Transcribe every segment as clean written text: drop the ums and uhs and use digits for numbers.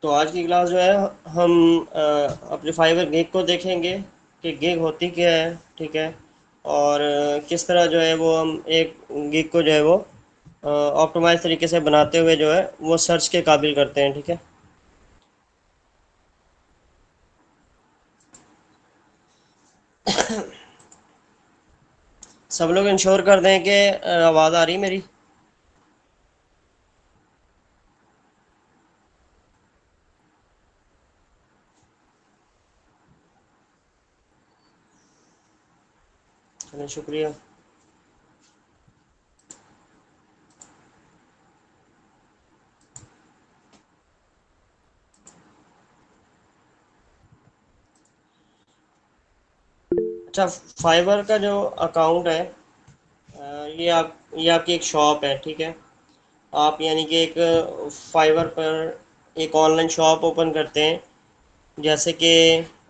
तो आज की क्लास जो है हम अपने फाइवर गिग को देखेंगे कि गिग होती क्या है, ठीक है। और किस तरह जो है वो हम एक गिग को जो है वो ऑप्टिमाइज तरीके से बनाते हुए जो है वो सर्च के काबिल करते हैं, ठीक है। सब लोग इंश्योर कर दें कि आवाज़ आ रही है मेरी। चलिए, शुक्रिया। अच्छा, फाइवर का जो अकाउंट है, ये आपकी एक शॉप है, ठीक है। आप यानी कि एक फाइवर पर एक ऑनलाइन शॉप ओपन करते हैं। जैसे कि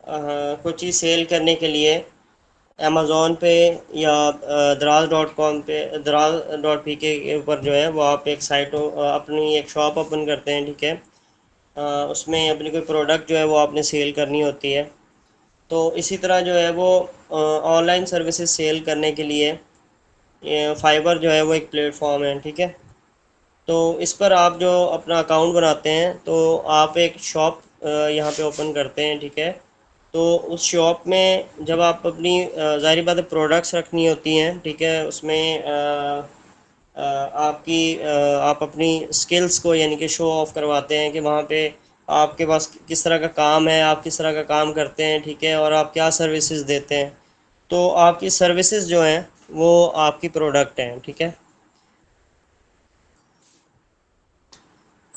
कोई चीज़ सेल करने के लिए अमेज़ोन पे या दराज डॉट कॉम पे, दराज डॉट पी के ऊपर जो है वो आप एक साइट अपनी एक शॉप ओपन करते हैं, ठीक है। उसमें अपनी कोई प्रोडक्ट जो है वो आपने सेल करनी होती है। तो इसी तरह जो है वो ऑनलाइन सर्विसेज सेल करने के लिए ये फाइवर जो है वो एक प्लेटफॉर्म है, ठीक है। तो इस पर आप जो अपना अकाउंट बनाते हैं तो आप एक शॉप यहाँ पे ओपन करते हैं, ठीक है। तो उस शॉप में जब आप अपनी ज़ाहिर बात है प्रोडक्ट्स रखनी होती हैं, ठीक है। उसमें आप अपनी स्किल्स को यानी कि शो ऑफ करवाते हैं कि वहाँ पे आपके पास किस तरह का काम है, आप किस तरह का काम करते हैं, ठीक है। और आप क्या सर्विसेज देते हैं। तो आपकी सर्विसेज जो हैं वो आपकी प्रोडक्ट हैं, ठीक है।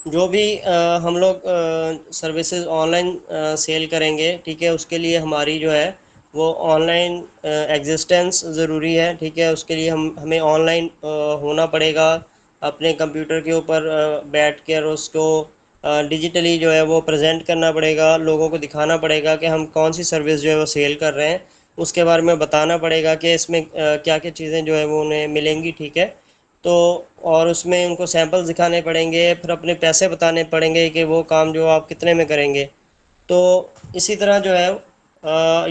जो भी हम लोग सर्विसेज ऑनलाइन सेल करेंगे, ठीक है, उसके लिए हमारी जो है वो ऑनलाइन एग्जिस्टेंस ज़रूरी है, ठीक है। उसके लिए हमें ऑनलाइन होना पड़ेगा। अपने कंप्यूटर के ऊपर बैठ कर उसको डिजिटली जो है वो प्रेजेंट करना पड़ेगा, लोगों को दिखाना पड़ेगा कि हम कौन सी सर्विस जो है वो सेल कर रहे हैं। उसके बारे में बताना पड़ेगा कि इसमें क्या क्या चीज़ें जो है वो उन्हें मिलेंगी, ठीक है। तो और उसमें उनको सैंपल्स दिखाने पड़ेंगे, फिर अपने पैसे बताने पड़ेंगे कि वो काम जो आप कितने में करेंगे। तो इसी तरह जो है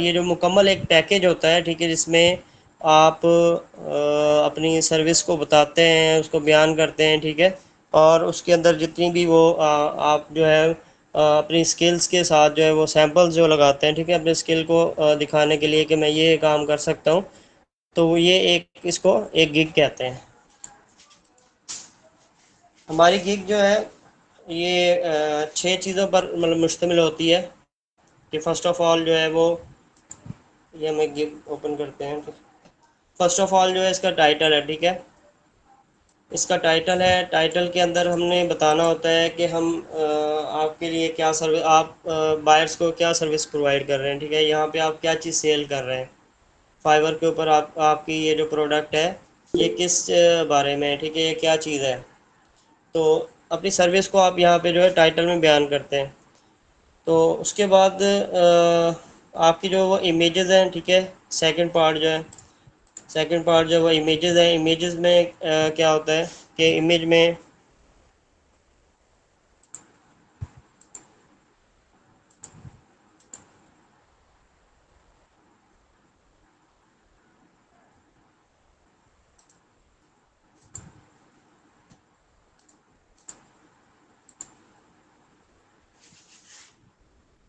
ये जो मुकम्मल एक पैकेज होता है, ठीक है, जिसमें आप अपनी सर्विस को बताते हैं, उसको बयान करते हैं, ठीक है। और उसके अंदर जितनी भी वो आप जो है अपनी स्किल्स के साथ जो है वो सैंपल्स जो लगाते हैं, ठीक है, अपने स्किल को दिखाने के लिए कि मैं ये काम कर सकता हूँ। तो वो ये एक इसको एक गिग कहते हैं। हमारी गिग जो है ये 6 चीज़ों पर मतलब मुश्तमिल होती है। कि फ़र्स्ट ऑफ़ ऑल जो है वो ये हमें गिग ओपन करते हैं। फ़र्स्ट ऑफ़ ऑल जो है इसका टाइटल है, ठीक है। इसका टाइटल है, टाइटल के अंदर हमने बताना होता है कि हम आपके लिए क्या सर्विस, आप बायर्स को क्या सर्विस प्रोवाइड कर रहे हैं, ठीक है। यहाँ पे आप क्या चीज़ सेल कर रहे हैं फाइवर के ऊपर, आप आपकी ये जो प्रोडक्ट है ये किस बारे में है, ठीक है, ये क्या चीज़ है। तो अपनी सर्विस को आप यहाँ पे जो है टाइटल में बयान करते हैं। तो उसके बाद आपकी जो वो इमेजेस हैं, ठीक है। सेकंड पार्ट जो है, सेकंड पार्ट जो वो इमेजेस हैं, इमेजेस में क्या होता है कि इमेज में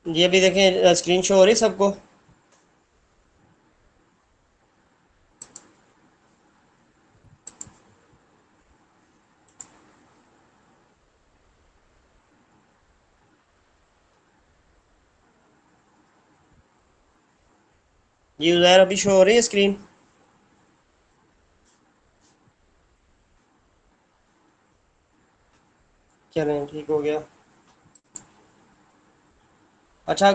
ये भी देखें, स्क्रीन शो हो रही है सबको। ये उज़ैर अभी शो हो रही है स्क्रीन। चलें, ठीक हो गया। अच्छा,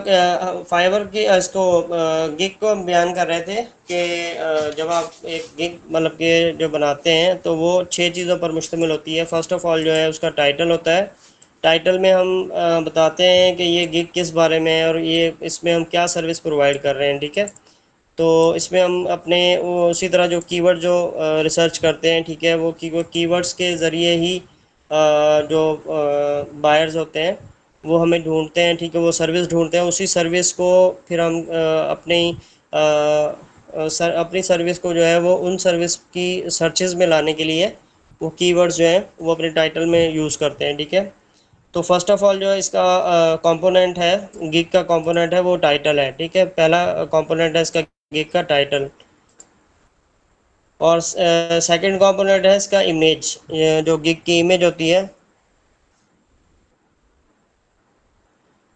फाइबर की इसको गिग को हम बयान कर रहे थे कि जब आप एक गिग मतलब कि जो बनाते हैं तो वो 6 चीज़ों पर मुश्तमिल होती है। फ़र्स्ट ऑफ़ ऑल जो है उसका टाइटल होता है। टाइटल में हम बताते हैं कि ये गिग किस बारे में है और ये इसमें हम क्या सर्विस प्रोवाइड कर रहे हैं, ठीक है। तो इसमें हम अपने वो उसी तरह जो कीवर्ड जो रिसर्च करते हैं, ठीक है, वो कीवर्ड्स के ज़रिए ही जो बायर्स होते हैं वो हमें ढूंढते हैं, ठीक है, वो सर्विस ढूंढते हैं, उसी सर्विस को फिर हम अपनी सर्विस को जो है वो उन सर्विस की सर्चेज में लाने के लिए वो कीवर्ड्स जो हैं वो अपने टाइटल में यूज़ करते हैं, ठीक है। तो फर्स्ट ऑफ ऑल जो है इसका कंपोनेंट है, गिग का कंपोनेंट है वो टाइटल है, ठीक है। पहला कंपोनेंट है इसका गिग का टाइटल। और सेकंड कंपोनेंट है इसका इमेज, जो गिग की इमेज होती है,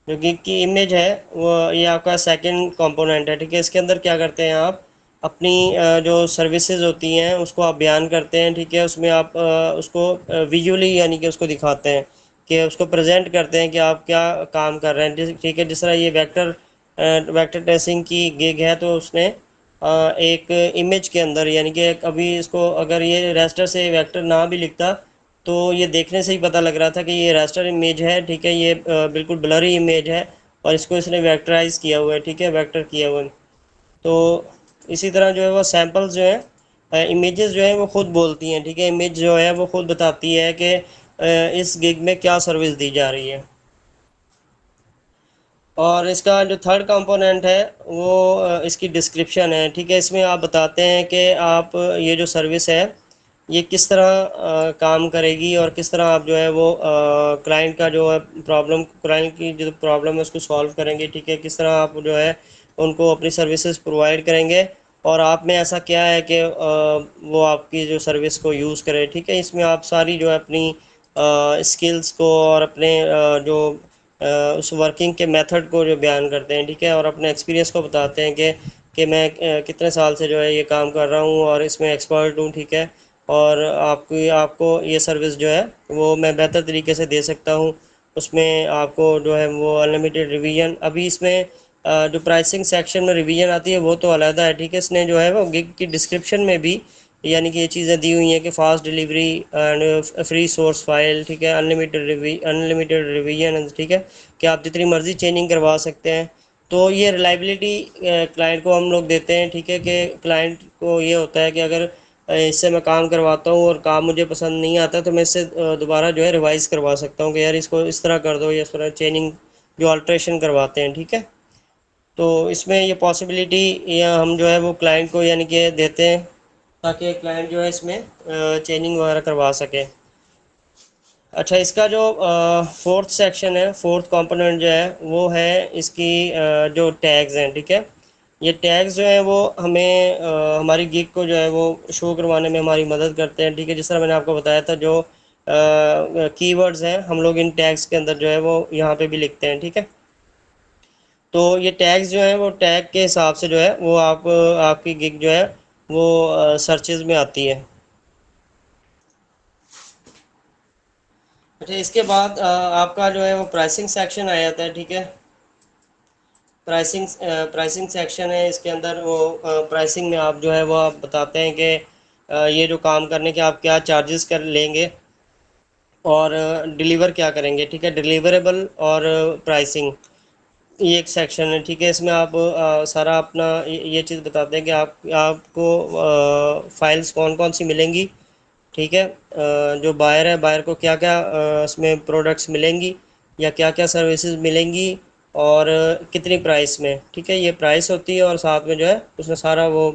जो गिग की इमेज है वो ये आपका सेकंड कंपोनेंट है, ठीक है। इसके अंदर क्या करते हैं आप, अपनी जो सर्विसेज होती हैं उसको आप बयान करते हैं, ठीक है। उसमें आप उसको विजुअली यानी कि उसको दिखाते हैं, कि उसको प्रेजेंट करते हैं कि आप क्या काम कर रहे हैं, ठीक है। जिस तरह ये वेक्टर ट्रेसिंग की गिग है, तो उसने एक इमेज के अंदर यानी कि अभी इसको अगर ये रेस्टर से वेक्टर ना भी लिखता तो ये देखने से ही पता लग रहा था कि ये रास्टर इमेज है, ठीक है। ये बिल्कुल ब्लरी इमेज है और इसको इसने वेक्टराइज किया हुआ है, ठीक है, वेक्टर किया हुआ है। तो इसी तरह जो है वो सैम्पल्स जो है, इमेजेस जो है वो खुद बोलती हैं, ठीक है। इमेज जो है वो खुद बताती है कि इस गिग में क्या सर्विस दी जा रही है। और इसका जो थर्ड कंपोनेंट है वो इसकी डिस्क्रिप्शन है, ठीक है। इसमें आप बताते हैं कि आप ये जो सर्विस है ये किस तरह काम करेगी और किस तरह आप जो है वो क्लाइंट का जो है प्रॉब्लम, क्लाइंट की जो प्रॉब्लम है उसको सॉल्व करेंगे, ठीक है। किस तरह आप जो है उनको अपनी सर्विसेज प्रोवाइड करेंगे और आप में ऐसा क्या है कि वो आपकी जो सर्विस को यूज़ करें, ठीक है। इसमें आप सारी जो है अपनी स्किल्स को और अपने जो उस वर्किंग के मेथड को जो बयान करते हैं, ठीक है। और अपने एक्सपीरियंस को बताते हैं कि मैं कितने साल से जो है ये काम कर रहा हूँ और इसमें एक्सपर्ट हूँ, ठीक है। और आपको ये सर्विस जो है वो मैं बेहतर तरीके से दे सकता हूँ। उसमें आपको जो है वो अनलिमिटेड रिवीजन, अभी इसमें जो प्राइसिंग सेक्शन में रिवीजन आती है वो तो अलग है, ठीक है। इसने जो है वो गिग की डिस्क्रिप्शन में भी यानी कि ये चीज़ें दी हुई हैं कि fast delivery and free source file, ठीक है, अनलिमिटेड रिवीजन, ठीक है, कि आप जितनी मर्ज़ी चेंजिंग करवा सकते हैं। तो ये रिलायबिलिटी क्लाइंट को हम लोग देते हैं, ठीक है, कि क्लाइंट को ये होता है कि अगर इससे मैं काम करवाता हूँ और काम मुझे पसंद नहीं आता तो मैं इससे दोबारा जो है रिवाइज़ करवा सकता हूँ कि यार इसको इस तरह कर दो या इस तरह चेंजिंग जो अल्ट्रेशन करवाते हैं, ठीक है। तो इसमें ये पॉसिबिलिटी या हम जो है वो क्लाइंट को यानी कि देते हैं ताकि क्लाइंट जो है इसमें चेंजिंग वगैरह करवा सके। अच्छा, इसका जो फोर्थ सेक्शन है, फोर्थ कंपोनेंट जो है वो है इसकी जो टैग्स हैं, ठीक है। ये टैग्स जो हैं वो हमें हमारी गिग को जो है वो शो करवाने में हमारी मदद करते हैं, ठीक है। जिस तरह मैंने आपको बताया था, जो कीवर्ड्स हैं हम लोग इन टैग्स के अंदर जो है वो यहाँ पे भी लिखते हैं, ठीक है। तो ये टैग्स जो हैं वो टैग के हिसाब से जो है वो आपकी गिग जो है वो सर्चेज में आती है। अच्छा, इसके बाद आपका जो है वो प्राइसिंग सेक्शन आ जाता है, ठीक है। प्राइसिंग सेक्शन है, इसके अंदर वो प्राइसिंग में आप जो है वो आप बताते हैं कि ये जो काम करने के आप क्या चार्जेस कर लेंगे और डिलीवर क्या करेंगे, ठीक है। डिलीवरेबल और प्राइसिंग, ये एक सेक्शन है, ठीक है। इसमें आप सारा अपना ये चीज़ बताते हैं कि आपको फाइल्स कौन कौन सी मिलेंगी, ठीक है। जो बायर है, बायर को क्या क्या इसमें प्रोडक्ट्स मिलेंगी या क्या क्या सर्विसेज मिलेंगी और कितनी प्राइस में, ठीक है। ये प्राइस होती है और साथ में जो है उसमें सारा वो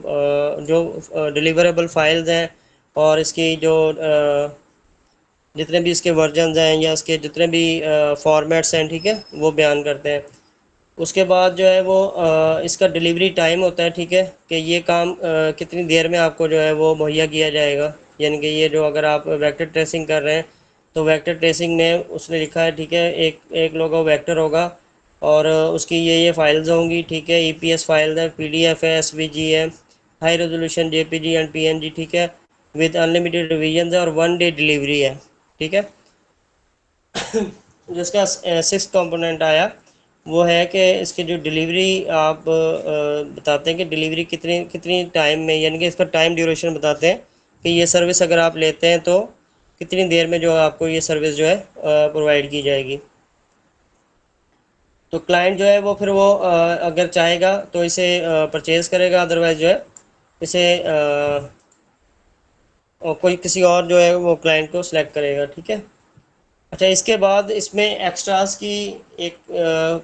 जो डिलीवरेबल फाइल्स हैं और इसकी जो जितने भी इसके वर्जन्स हैं या इसके जितने भी फॉर्मेट्स हैं, ठीक है, वो बयान करते हैं। उसके बाद जो है वो इसका डिलीवरी टाइम होता है, ठीक है, कि ये काम कितनी देर में आपको जो है वो मुहैया किया जाएगा। यानी कि ये जो अगर आप वेक्टर ट्रेसिंग कर रहे हैं तो वेक्टर ट्रेसिंग में उसने लिखा है, ठीक है, एक एक लोगो वेक्टर होगा और उसकी ये फाइल्स होंगी, ठीक है। ईपीएस फाइल्स है, पीडीएफ है, एसवीजी है, high resolution JPG and PNG, ठीक है, विद अनलिमिटेड रिवीजन है और 1 डे डिलीवरी है, ठीक है। जिसका सिक्स कंपोनेंट आया वो है कि इसकी जो डिलीवरी आप बताते हैं कि डिलीवरी कितनी कितनी टाइम में, यानी कि इसका टाइम ड्यूरेशन बताते हैं कि ये सर्विस अगर आप लेते हैं तो कितनी देर में जो है आपको ये सर्विस जो है प्रोवाइड की जाएगी। तो क्लाइंट जो है वो फिर वो अगर चाहेगा तो इसे परचेज़ करेगा, अदरवाइज़ जो है इसे और कोई किसी और जो है वो क्लाइंट को सिलेक्ट करेगा, ठीक है। अच्छा, इसके बाद इसमें एक्स्ट्रास की एक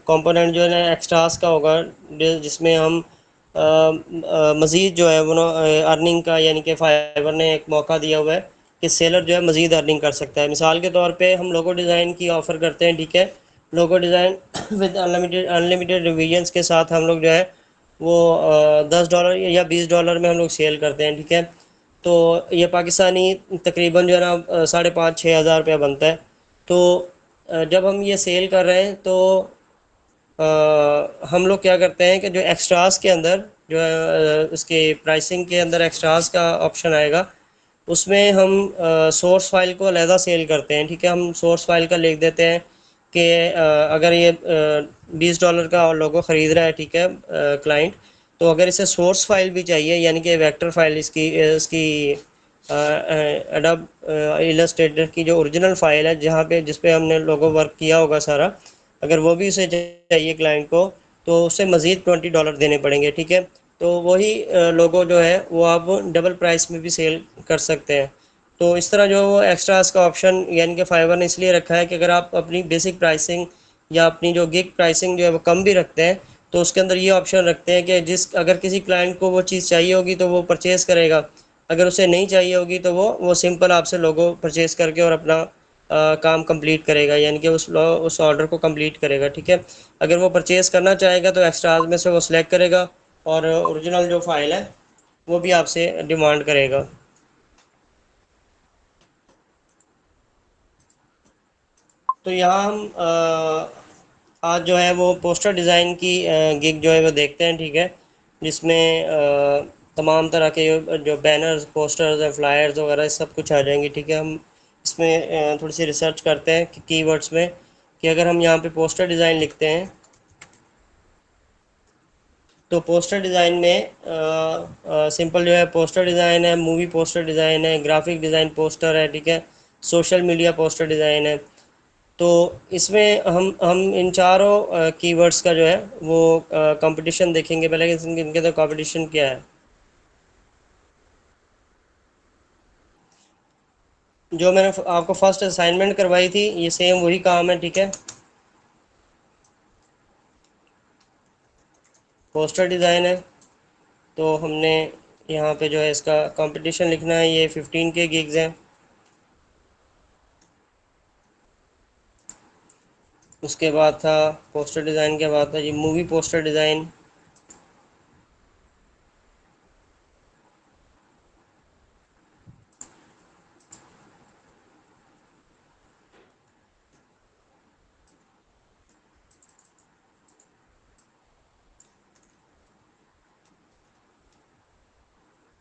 कंपोनेंट जो है ना एक्स्ट्रास का होगा, जिसमें हम मज़ीद जो है वो अर्निंग का, यानी कि फाइवर ने एक मौका दिया हुआ है कि सेलर जो है मज़ीद अर्निंग कर सकता है। मिसाल के तौर पे हम लोगो डिज़ाइन की ऑफ़र करते हैं, ठीक है। Logo design with unlimited unlimited revisions के साथ हम लोग जो है वो $10 या $20 में हम लोग सेल करते हैं, ठीक है। तो ये पाकिस्तानी तकरीबन जो है ना 5,500-6,000 रुपया बनता है। तो जब हम ये सेल कर रहे हैं तो हम लोग क्या करते हैं कि जो एक्स्ट्रास के अंदर जो है उसके प्राइसिंग के अंदर एक्स्ट्रास का ऑप्शन आएगा, उसमें हम सोर्स फाइल को अलहदा सेल करते हैं, ठीक है। हम सोर्स फाइल का लिख देते हैं कि अगर ये $20 का लोगो ख़रीद रहा है, ठीक है, क्लाइंट, तो अगर इसे सोर्स फाइल भी चाहिए, यानी कि वेक्टर फाइल इसकी एडोब इलस्ट्रेटर की जो ओरिजिनल फाइल है, जहाँ पे जिस पे हमने लोगो वर्क किया होगा सारा, अगर वो भी उसे चाहिए क्लाइंट को, तो उसे मज़ीद $20 देने पड़ेंगे, ठीक है। तो वही लोगो जो है वो आप डबल प्राइस में भी सेल कर सकते हैं। तो इस तरह जो वो एक्स्ट्रास का ऑप्शन यानी कि फाइवर ने इसलिए रखा है कि अगर आप अपनी बेसिक प्राइसिंग या अपनी जो गिग प्राइसिंग जो है वो कम भी रखते हैं, तो उसके अंदर ये ऑप्शन रखते हैं कि जिस अगर किसी क्लाइंट को वो चीज़ चाहिए होगी तो वो परचेज़ करेगा, अगर उसे नहीं चाहिए होगी तो वो सिंपल आपसे लोगो परचेज़ करके और अपना काम कंप्लीट करेगा, यानी कि उस ऑर्डर को कंप्लीट करेगा, ठीक है। अगर वो परचेज़ करना चाहेगा तो एक्स्ट्राज में से वो सिलेक्ट करेगा और ओरिजिनल जो फाइल है वो भी आपसे डिमांड करेगा। तो यहाँ हम आज जो है वो पोस्टर डिज़ाइन की गिग जो है वो देखते हैं, ठीक है। जिसमें तमाम तरह के जो बैनर्स, पोस्टर्स और फ्लायर्स वगैरह सब कुछ आ जाएंगे, ठीक है। हम इसमें थोड़ी सी रिसर्च करते हैं कि कीवर्ड्स में, कि अगर हम यहाँ पे पोस्टर डिज़ाइन लिखते हैं तो पोस्टर डिज़ाइन में सिंपल जो है पोस्टर डिज़ाइन है, मूवी पोस्टर डिज़ाइन है, ग्राफिक डिज़ाइन पोस्टर है, ठीक है, सोशल मीडिया पोस्टर डिज़ाइन है। तो इसमें हम इन चारों कीवर्ड्स का जो है वो कंपटीशन देखेंगे पहले कि इनके तो कंपटीशन क्या है। जो मैंने आपको फर्स्ट असाइनमेंट करवाई थी ये सेम वही काम है, ठीक है। पोस्टर डिज़ाइन है, तो हमने यहाँ पे जो है इसका कंपटीशन लिखना है, ये 15 के गिग्स हैं। उसके बाद था पोस्टर डिज़ाइन के बाद था ये मूवी पोस्टर डिज़ाइन।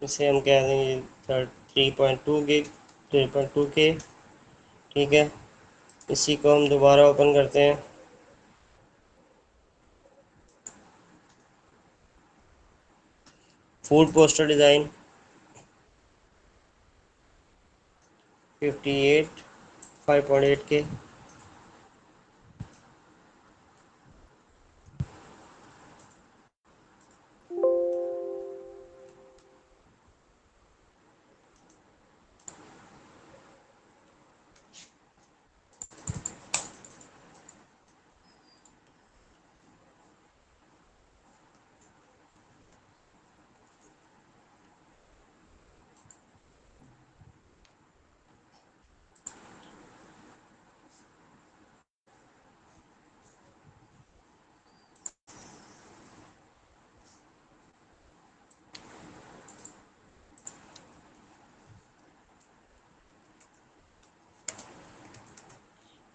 इसे हम कह देंगे 3.2 गिग, 3.2 के, ठीक है। इसी को हम दोबारा ओपन करते हैं। फूड पोस्टर डिज़ाइन 58, 5.8 के।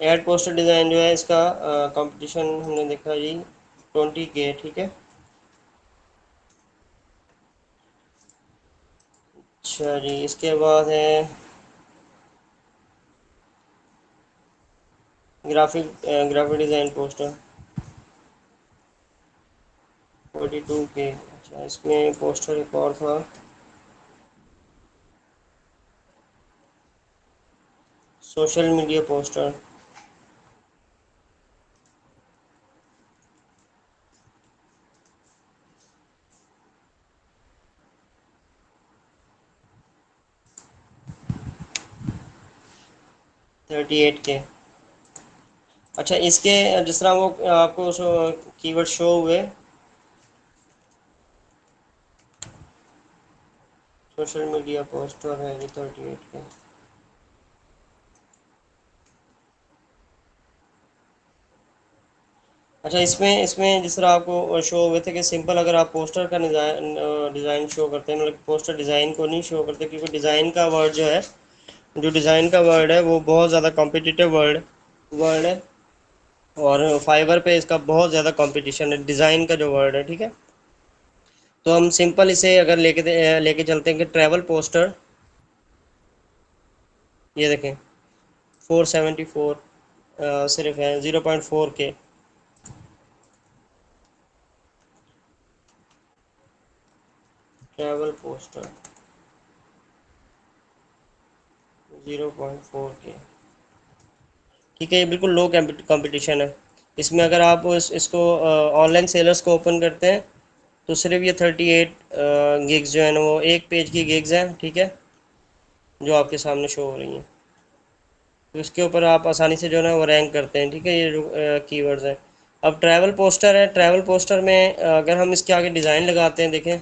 एड पोस्टर डिज़ाइन जो है इसका कंपटीशन हमने देखा जी 20 के, ठीक है। अच्छा जी, इसके बाद है ग्राफिक डिज़ाइन पोस्टर 42 के। अच्छा, इसमें पोस्टर एक और था, सोशल मीडिया पोस्टर 38 के। अच्छा, इसके जिस तरह वो आपको कीवर्ड शो हुए, सोशल मीडिया पोस्टर है ये 38 के। अच्छा, इसमें इसमें जिस तरह आपको शो हुए थे कि सिंपल अगर आप पोस्टर का डिज़ाइन डिज़ाइन शो करते हैं, मतलब पोस्टर डिज़ाइन को नहीं शो करते, क्योंकि डिज़ाइन का वर्ड जो है, जो डिज़ाइन का वर्ड है वो बहुत ज़्यादा कॉम्पिटिटिव वर्ड वर्ड है। और फाइवर पे इसका बहुत ज़्यादा कंपटीशन है डिज़ाइन का जो वर्ड है, ठीक है। तो हम सिंपल इसे अगर लेके चलते हैं कि ट्रैवल पोस्टर, ये देखें 474 सिर्फ है, 0.4 के। ट्रैवल पोस्टर 0.4 के, ठीक है। ये बिल्कुल लो कंपटीशन है। इसमें अगर आप इसको ऑनलाइन सेलर्स को ओपन करते हैं तो सिर्फ ये 38 गिग्स जो है ना, वो एक पेज की गिग्स हैं, ठीक है, जो आपके सामने शो हो रही हैं। तो इसके ऊपर आप आसानी से जो है ना वो रैंक करते हैं, ठीक है, ये जो कीवर्ड्स हैं। अब ट्रैवल पोस्टर है, ट्रैवल पोस्टर में अगर हम इसके आगे डिज़ाइन लगाते हैं, देखें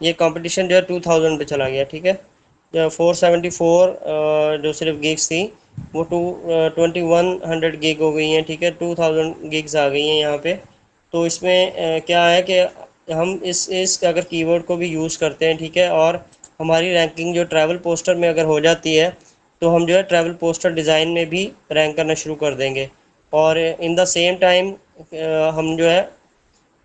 ये कंपटीशन जो है 2000 पे चला गया, ठीक है। जो 474 जो सिर्फ गिग्स थी वो 2100 गिग हो गई हैं, ठीक है, 2000 गिग्स आ गई हैं यहाँ पे। तो इसमें क्या है कि हम इस अगर कीवर्ड को भी यूज़ करते हैं, ठीक है, और हमारी रैंकिंग जो ट्रैवल पोस्टर में अगर हो जाती है, तो हम जो है ट्रैवल पोस्टर डिज़ाइन में भी रैंक करना शुरू कर देंगे। और इन द सेम टाइम हम जो है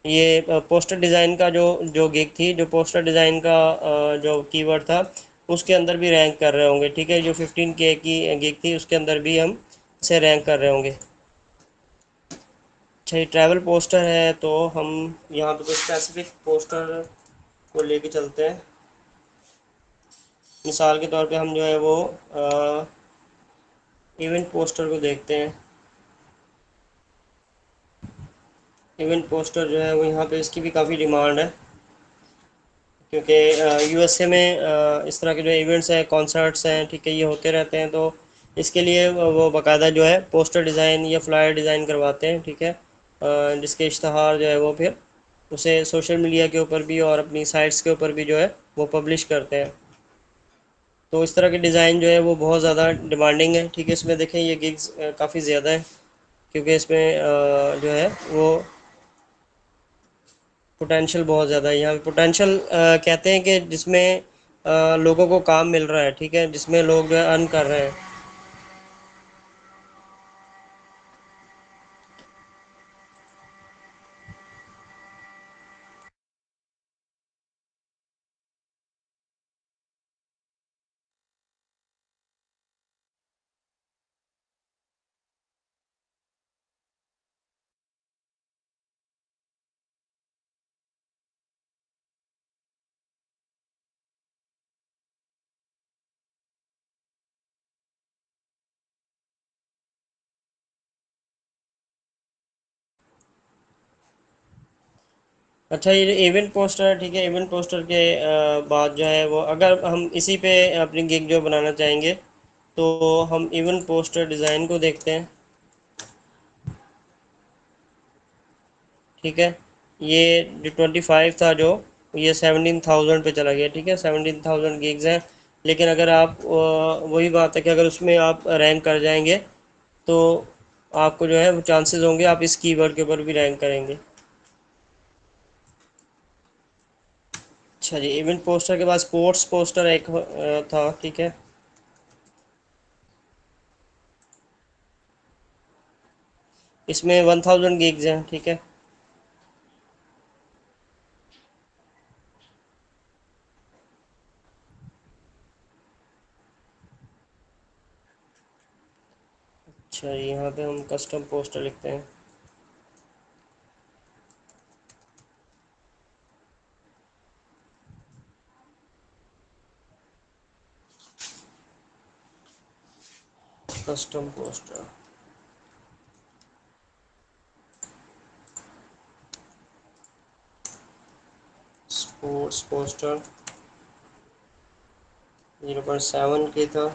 ये पोस्टर डिज़ाइन का जो जो गिग थी, जो पोस्टर डिज़ाइन का जो कीवर्ड था, उसके अंदर भी रैंक कर रहे होंगे, ठीक है। जो 15K की गिग थी उसके अंदर भी हम इसे रैंक कर रहे होंगे। अच्छा, ये ट्रैवल पोस्टर है तो हम यहाँ पे कोई स्पेसिफिक पोस्टर को लेके चलते हैं। मिसाल के तौर पे हम जो है वो इवेंट पोस्टर को देखते हैं। इवेंट पोस्टर जो है वो यहाँ पे इसकी भी काफ़ी डिमांड है, क्योंकि यूएसए में इस तरह के जो इवेंट्स हैं, कॉन्सर्ट्स हैं, ठीक है, ये होते रहते हैं। तो इसके लिए वो बाकायदा जो है पोस्टर डिज़ाइन या फ्लायर डिज़ाइन करवाते हैं, ठीक है, जिसके इश्तहार जो है वो फिर उसे सोशल मीडिया के ऊपर भी और अपनी साइट्स के ऊपर भी जो है वो पब्लिश करते हैं। तो इस तरह के डिज़ाइन जो है वो बहुत ज़्यादा डिमांडिंग है, ठीक है। इसमें देखें ये गिग्स काफ़ी ज़्यादा है, क्योंकि इसमें जो है वो पोटेंशियल बहुत ज़्यादा है। यहाँ पे पोटेंशियल कहते हैं कि जिसमें लोगों को काम मिल रहा है, ठीक है, जिसमें लोग जो है अर्न कर रहे हैं। अच्छा, ये इवेंट पोस्टर है, ठीक है। इवेंट पोस्टर के बाद जो है वो अगर हम इसी पे अपनी गिग जो बनाना चाहेंगे, तो हम इवेंट पोस्टर डिज़ाइन को देखते हैं, ठीक है। ये जो 25 था, जो ये 17,000 पे चला गया, ठीक है, 17,000 गिग्स हैं। लेकिन अगर आप वही बात है कि अगर उसमें आप रैंक कर जाएंगे, तो आपको जो है वो चांसेस होंगे आप इस कीवर्ड के ऊपर भी रैंक करेंगे। अच्छा जी, इवेंट पोस्टर के बाद स्पोर्ट्स पोस्टर एक था, ठीक है। इसमें 1000 गिग्स हैं, ठीक है। अच्छा, यहाँ पे हम कस्टम पोस्टर लिखते हैं। कस्टम पोस्टर, स्पोर्ट्स पोस्टर 0.7 के था।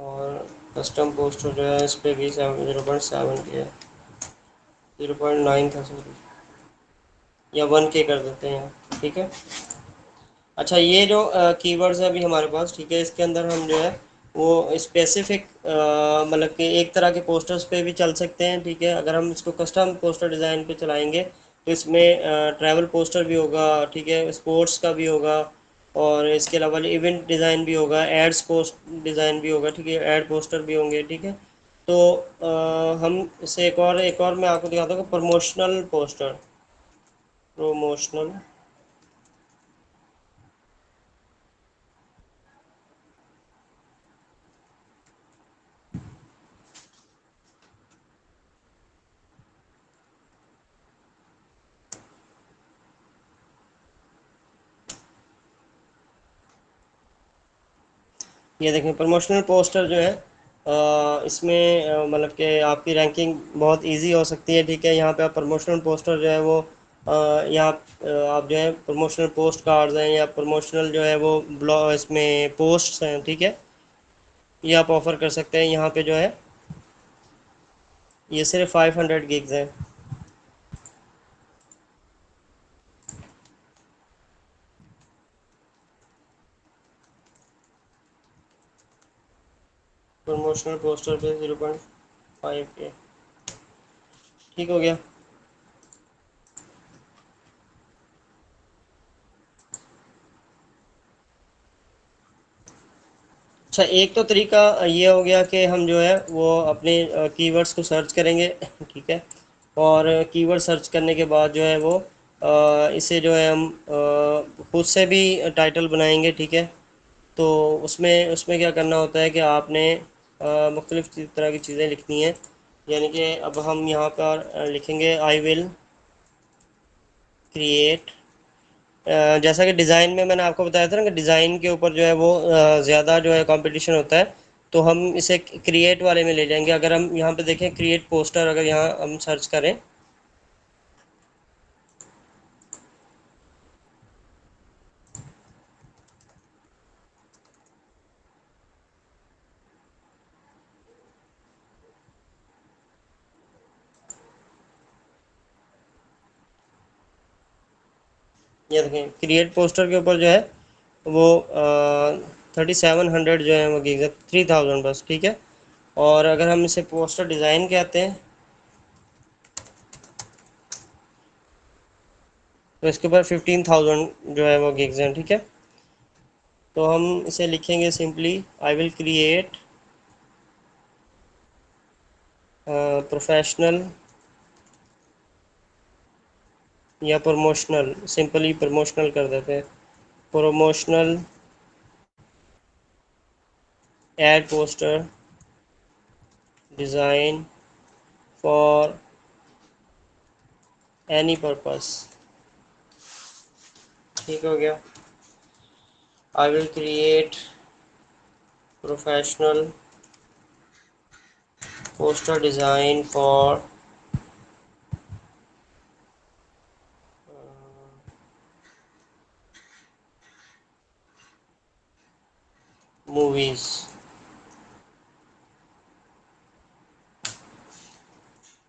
और कस्टम पोस्टर जो है इस पर भी 0.7 की है, 0.9 था सॉरी, या 1K कर देते हैं यहाँ, ठीक है। अच्छा, ये जो कीवर्ड्स है अभी हमारे पास, ठीक है, इसके अंदर हम जो है वो स्पेसिफिक मतलब कि एक तरह के पोस्टर्स पे भी चल सकते हैं, ठीक है। अगर हम इसको कस्टम पोस्टर डिज़ाइन पे चलाएंगे तो इसमें ट्रैवल पोस्टर भी होगा, ठीक है, स्पोर्ट्स का भी होगा, और इसके अलावा इवेंट डिज़ाइन भी होगा, एड्स पोस्ट डिज़ाइन भी होगा, ठीक है, एड पोस्टर भी होंगे, ठीक है। तो हम इसे एक और मैं आपको दिखाता हूँ, प्रमोशनल पोस्टर, प्रोमोशनल, ये देखें प्रमोशनल पोस्टर जो है इसमें मतलब कि आपकी रैंकिंग बहुत इजी हो सकती है, ठीक है। यहाँ पे आप प्रमोशनल पोस्टर जो है वो यहाँ आप जो है प्रमोशनल पोस्ट कार्ड्स हैं या प्रमोशनल जो है वो ब्लॉग इसमें पोस्ट्स हैं, ठीक है, ये आप ऑफ़र कर सकते हैं। यहाँ पे जो है ये सिर्फ 500 गिग्स हैं। प्रमोशनल पोस्टर पे 0.5 के, ठीक हो गया। अच्छा, एक तो तरीका ये हो गया कि हम जो है वो अपने कीवर्ड्स को सर्च करेंगे ठीक है, और कीवर्ड सर्च करने के बाद जो है वो इसे जो है हम खुद से भी टाइटल बनाएंगे, ठीक है। तो उसमें उसमें क्या करना होता है कि आपने मुख्तलिफ़ तरह की चीज़ें लिखनी हैं, यानी कि अब हम यहाँ पर लिखेंगे आई विल क्रिएट, जैसा कि डिज़ाइन में मैंने आपको बताया था ना कि डिज़ाइन के ऊपर जो है वो ज़्यादा जो है कंपटीशन होता है, तो हम इसे क्रिएट वाले में ले जाएंगे। अगर हम यहाँ पे देखें क्रिएट पोस्टर, अगर यहाँ हम सर्च करें, ये देखें क्रिएट पोस्टर के ऊपर जो है वो 3700 जो है वो गीगा 3000 बस, ठीक है। और अगर हम इसे पोस्टर डिज़ाइन कहते हैं तो इसके ऊपर 15,000 जो है वो गिग्स हैं, ठीक है। तो हम इसे लिखेंगे simply I will create professional या प्रमोशनल, सिंपली प्रमोशनल कर देते हैं, promotional ad poster design for any purpose, ठीक हो गया। I will create professional poster design for movies,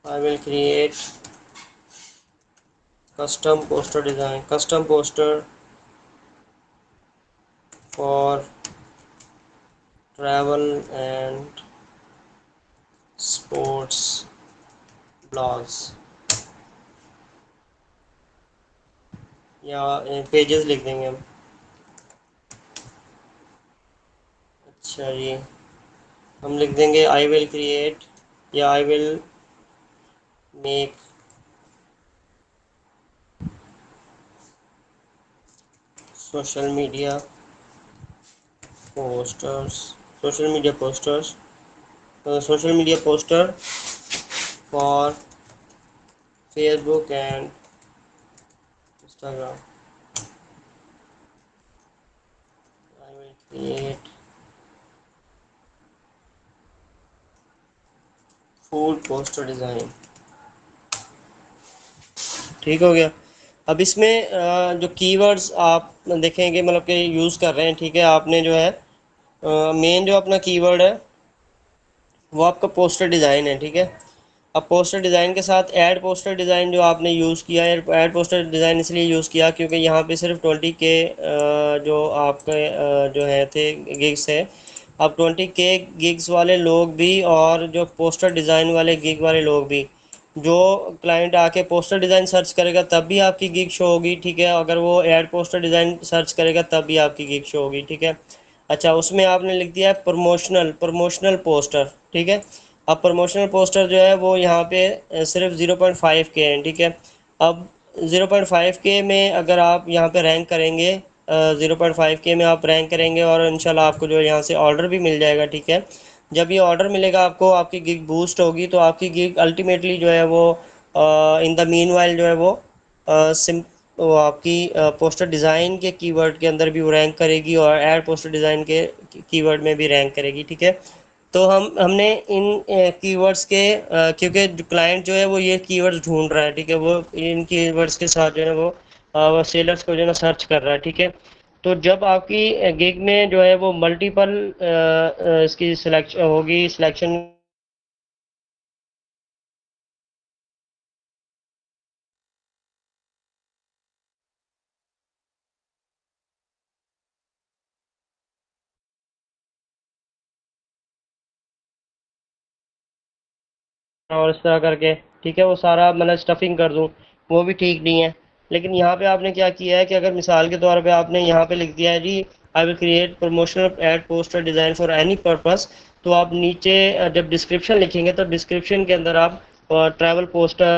I will create custom poster for travel and sports blogs, या pages लिख देंगे हम। अच्छा जी, हम लिख देंगे आई विल क्रिएट या I will make social media posters, social media posters social media poster for Facebook and Instagram, I will create food poster design, ठीक हो गया। अब इसमें जो कीवर्ड्स आप देखेंगे मतलब कि यूज़ कर रहे हैं, ठीक है, आपने जो है मेन जो अपना कीवर्ड है वो आपका पोस्टर डिज़ाइन है, ठीक है। अब पोस्टर डिज़ाइन के साथ ऐड पोस्टर डिज़ाइन जो आपने यूज़ किया है, ऐड पोस्टर डिज़ाइन इसलिए यूज़ किया क्योंकि यहाँ पे सिर्फ 20K जो आपके जो है थे गिग्स है। अब 20K गिग्स वाले लोग भी और जो पोस्टर डिज़ाइन वाले गिग वाले लोग भी, जो क्लाइंट आके पोस्टर डिज़ाइन सर्च करेगा तब भी आपकी गिग शो होगी, ठीक है। अगर वो ऐड पोस्टर डिज़ाइन सर्च करेगा तब भी आपकी गिग शो होगी, ठीक है। अच्छा, उसमें आपने लिख दिया है प्रमोशनल पोस्टर, ठीक है। अब प्रमोशनल पोस्टर जो है वो यहाँ पे सिर्फ 0.5K है, ठीक है। अब 0.5K में अगर आप यहाँ पे रैंक करेंगे, 0.5K में आप रैंक करेंगे और इंशाल्लाह आपको जो है यहाँ से ऑर्डर भी मिल जाएगा, ठीक है। जब ये ऑर्डर मिलेगा आपको, आपकी गिग बूस्ट होगी, तो आपकी गिग अल्टीमेटली जो है वो इन द मीन वाइल जो है वो सिम वो आपकी पोस्टर डिज़ाइन के कीवर्ड के अंदर भी वो रैंक करेगी और ऐड पोस्टर डिज़ाइन के कीवर्ड में भी रैंक करेगी, ठीक है। तो हमने इन कीवर्ड्स के क्योंकि जो क्लाइंट जो है वो ये कीवर्ड्स ढूंढ रहा है, ठीक है, वो इन कीवर्ड्स के साथ जो है वो सेलर्स को जो है ना सर्च कर रहा है, ठीक है। तो जब आपकी गिग में जो है वो मल्टीपल इसकी सिलेक्शन होगी, सिलेक्शन और इस तरह करके, ठीक है, वो सारा मतलब स्टफिंग कर दूं, वो भी ठीक नहीं है। लेकिन यहाँ पे आपने क्या किया है कि अगर मिसाल के तौर पे आपने यहाँ पे लिख दिया है जी, I will create promotional ad poster design for any purpose, तो आप नीचे जब डिस्क्रिप्शन लिखेंगे तो डिस्क्रिप्शन के अंदर आप ट्रैवल पोस्टर,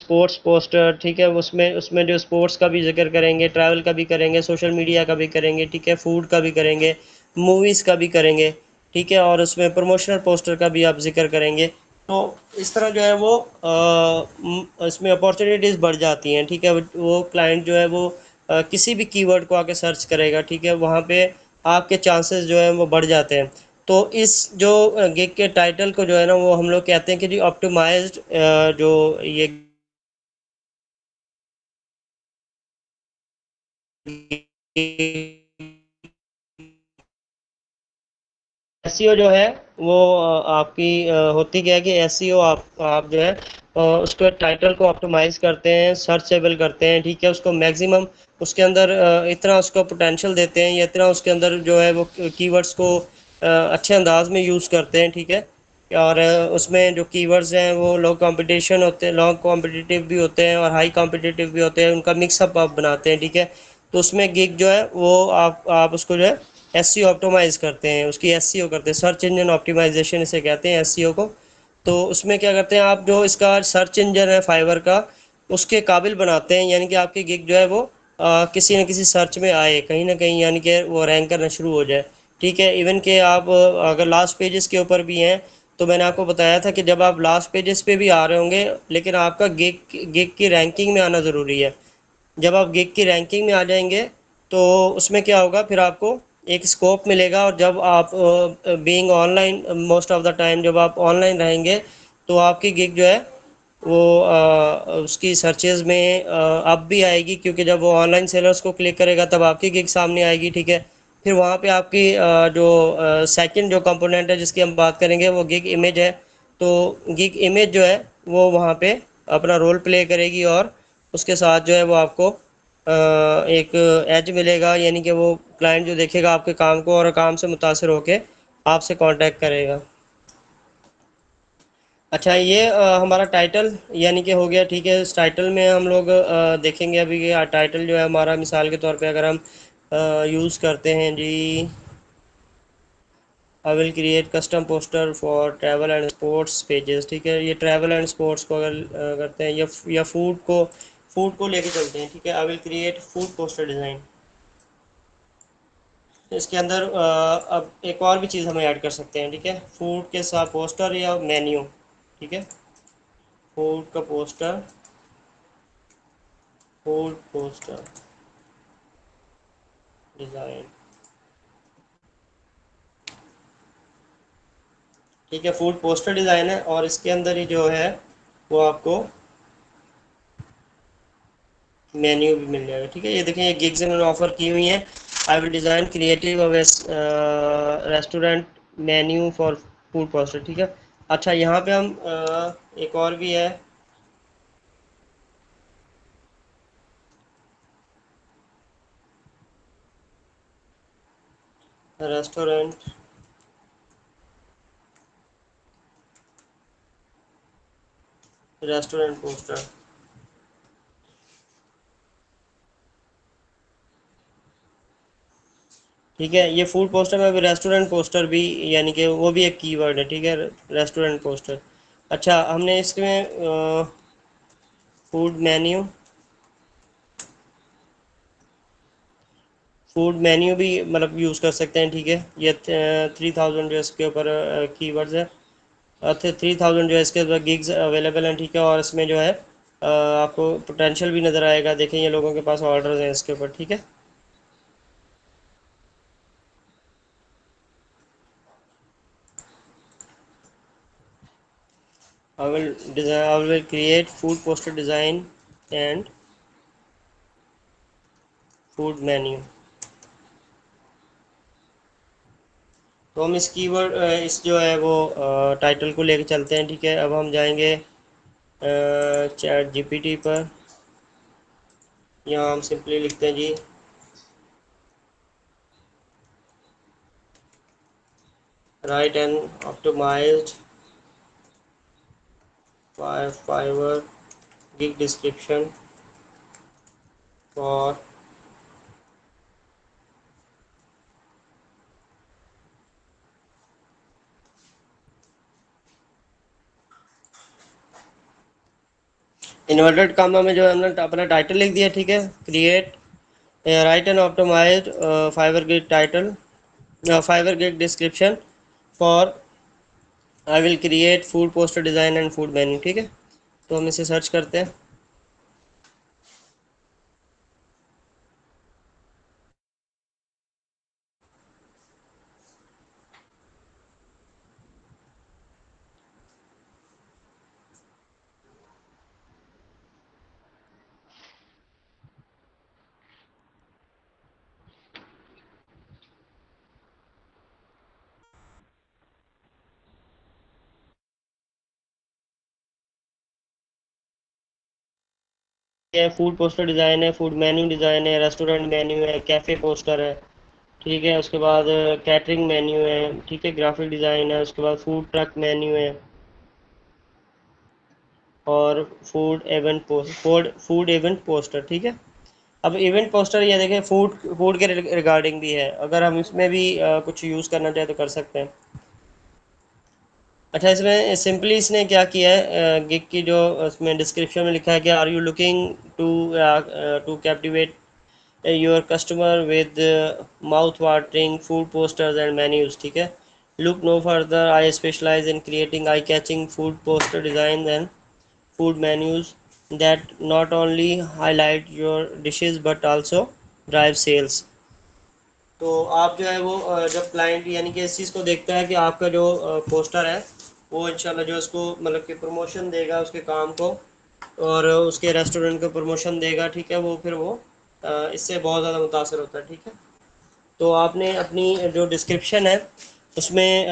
स्पोर्ट्स पोस्टर, ठीक है, उसमें उसमें जो स्पोर्ट्स का भी जिक्र करेंगे, ट्रैवल का भी करेंगे, सोशल मीडिया का भी करेंगे, ठीक है, फूड का भी करेंगे, मूवीज़ का भी करेंगे, ठीक है, और उसमें प्रमोशनल पोस्टर का भी आप जिक्र करेंगे। तो इस तरह जो है वो इसमें अपॉर्चुनिटीज़ बढ़ जाती हैं, ठीक है। वो क्लाइंट जो है वो किसी भी कीवर्ड को आके सर्च करेगा, ठीक है, वहाँ पे आपके चांसेस जो है वो बढ़ जाते हैं। तो इस जो गिग के टाइटल को जो है ना वो हम लोग कहते हैं कि जी ऑप्टिमाइज्ड, जो ये एसईओ जो है वो आपकी होती क्या है कि एसईओ आप जो है उसके टाइटल को ऑप्टिमाइज करते हैं, सर्चेबल करते हैं, ठीक है, उसको मैक्सिमम उसके अंदर इतना उसको पोटेंशियल देते हैं या इतना उसके अंदर जो है वो कीवर्ड्स को अच्छे अंदाज में यूज़ करते हैं, ठीक है। और उसमें जो कीवर्ड्स हैं वो लो कंपटीशन होते हैं, लो कॉम्पिटिटिव भी होते हैं और हाई कॉम्पिटिटिव भी होते हैं, उनका मिक्सअप आप बनाते हैं, ठीक है। तो उसमें गिग जो है वो आप उसको जो है एसईओ ऑप्टिमाइज करते हैं, उसकी एसईओ करते हैं, सर्च इंजन ऑप्टिमाइजेशन इसे कहते हैं, एसईओ को। तो उसमें क्या करते हैं, आप जो इसका सर्च इंजन है फाइवर का, उसके काबिल बनाते हैं, यानी कि आपकी गिग जो है वो किसी न किसी सर्च में आए कहीं ना कहीं, यानी कि वो रैंक करना शुरू हो जाए, ठीक है। इवन के आप अगर लास्ट पेजेस के ऊपर भी हैं, तो मैंने आपको बताया था कि जब आप लास्ट पेजेस पे भी आ रहे होंगे, लेकिन आपका गिग गिग की रैंकिंग में आना ज़रूरी है। जब आप गिग की रैंकिंग में आ जाएंगे तो उसमें क्या होगा, फिर आपको एक स्कोप मिलेगा, और जब आप being online most of the time जब आप ऑनलाइन रहेंगे, तो आपकी गिग जो है वो उसकी सर्चेज में अप भी आएगी, क्योंकि जब वो ऑनलाइन सेलर्स को क्लिक करेगा तब आपकी गिग सामने आएगी, ठीक है। फिर वहाँ पे आपकी जो सेकंड जो कंपोनेंट है जिसकी हम बात करेंगे वो गिग इमेज है। तो गिग इमेज जो है वो वहाँ पे अपना रोल प्ले करेगी, और उसके साथ जो है वो आपको एक एज मिलेगा, यानी कि वो क्लाइंट जो देखेगा आपके काम को और काम से मुतासर होके आपसे कांटेक्ट करेगा। अच्छा, ये हमारा टाइटल यानी कि हो गया, ठीक है। इस टाइटल में हम लोग देखेंगे अभी कि टाइटल जो है हमारा, मिसाल के तौर पे अगर हम यूज़ करते हैं जी, I will create custom poster for travel and sports pages, ठीक है। ये ट्रैवल एंड स्पोर्ट्स को अगर करते हैं, या फूड को लेके चलते हैं, ठीक है। आई will create food poster design. इसके अंदर अब एक और भी चीज़ हम ऐड कर सकते हैं, ठीक है, फूड के साथ पोस्टर या मेन्यू, ठीक है, फूड का पोस्टर, फूड पोस्टर डिज़ाइन, ठीक है, फूड पोस्टर डिज़ाइन है, और इसके अंदर ही जो है वो आपको मेन्यू भी मिल जाएगा, ठीक है। ये देखें, ये गिग्स इन्होंने ऑफर की हुई हैं। I will design creative restaurant menu for food poster, ठीक है। अच्छा, यहाँ पे हम एक और भी है, रेस्टोरेंट, रेस्टोरेंट पोस्टर। ठीक है, ये फूड पोस्टर में भी रेस्टोरेंट पोस्टर भी, यानी कि वो भी एक कीवर्ड है, ठीक है, रेस्टोरेंट पोस्टर। अच्छा, हमने इसमें फूड मेन्यू, फूड मेन्यू भी मतलब यूज़ कर सकते हैं, ठीक है। ये 3000 जो इसके ऊपर कीवर्ड्स है, 3000 जो है इसके ऊपर गिग्स अवेलेबल हैं, ठीक है। और इसमें जो है आपको पोटेंशियल भी नज़र आएगा, देखें ये लोगों के पास ऑर्डर्स हैं इसके ऊपर, ठीक है। आई will create food poster design and food menu. तो हम इस कीवर्ड इस जो है वो टाइटल को लेके चलते हैं, ठीक है। अब हम जाएंगे चैट जीपीटी पर, यहाँ हम सिंपली लिखते हैं जी, write an optimised Fiverr gig description for inverted comma में जो है हमने अपना टाइटल लिख दिया, ठीक है। Create write an optimised Fiverr gig title, Fiverr gig description for I will create food poster design and food menu, ठीक है। तो हम इसे सर्च करते हैं। ये फूड पोस्टर डिज़ाइन है, फूड मेन्यू डिज़ाइन है, रेस्टोरेंट मेन्यू है, कैफ़े पोस्टर है, ठीक है। उसके बाद कैटरिंग मेन्यू है, ठीक है, ग्राफिक डिज़ाइन है, उसके बाद फूड ट्रक मेन्यू है, और फूड इवेंट पोस्टर, ठीक है। अब इवेंट पोस्टर ये देखें, फूड फूड के रिगार्डिंग भी है, अगर हम इसमें भी कुछ यूज़ करना चाहें तो कर सकते हैं। अच्छा, इसमें सिंपली इसने क्या किया है, गिग की जो उसमें डिस्क्रिप्शन में लिखा है कि are you looking to to captivate your customer with mouth watering food posters and menus, ठीक है। Look no further, I specialise in creating eye catching food poster design and food menus that not only highlight your dishes but also drive sales। तो आप जो है वो जब client यानी कि इस चीज़ को देखता है कि आपका जो पोस्टर है वो इंशाल्लाह जो उसको मतलब कि प्रमोशन देगा उसके काम को, और उसके रेस्टोरेंट को प्रमोशन देगा, ठीक है, वो फिर वो इससे बहुत ज़्यादा मुतासर होता है, ठीक है। तो आपने अपनी जो डिस्क्रिप्शन है उसमें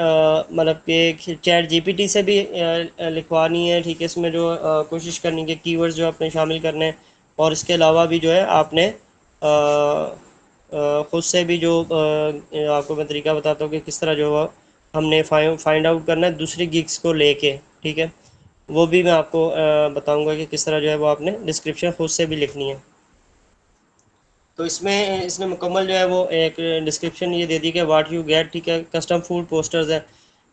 मतलब कि चैट जीपीटी से भी लिखवानी है, ठीक है। इसमें जो कोशिश करनी है कीवर्ड्स जो आपने शामिल करने हैं, और इसके अलावा भी जो है आपने ख़ुद से भी जो आपको मैं तरीका बताता हूँ कि किस तरह जो हमने फाइंड आउट करना है दूसरी गिग्स को लेके, ठीक है। वो भी मैं आपको बताऊंगा कि किस तरह जो है वो आपने डिस्क्रिप्शन खुद से भी लिखनी है। तो इसमें इसने मुकम्मल जो है वो एक डिस्क्रिप्शन ये दे दी कि वाट यू गेट, ठीक है। कस्टम फूड पोस्टर्स है,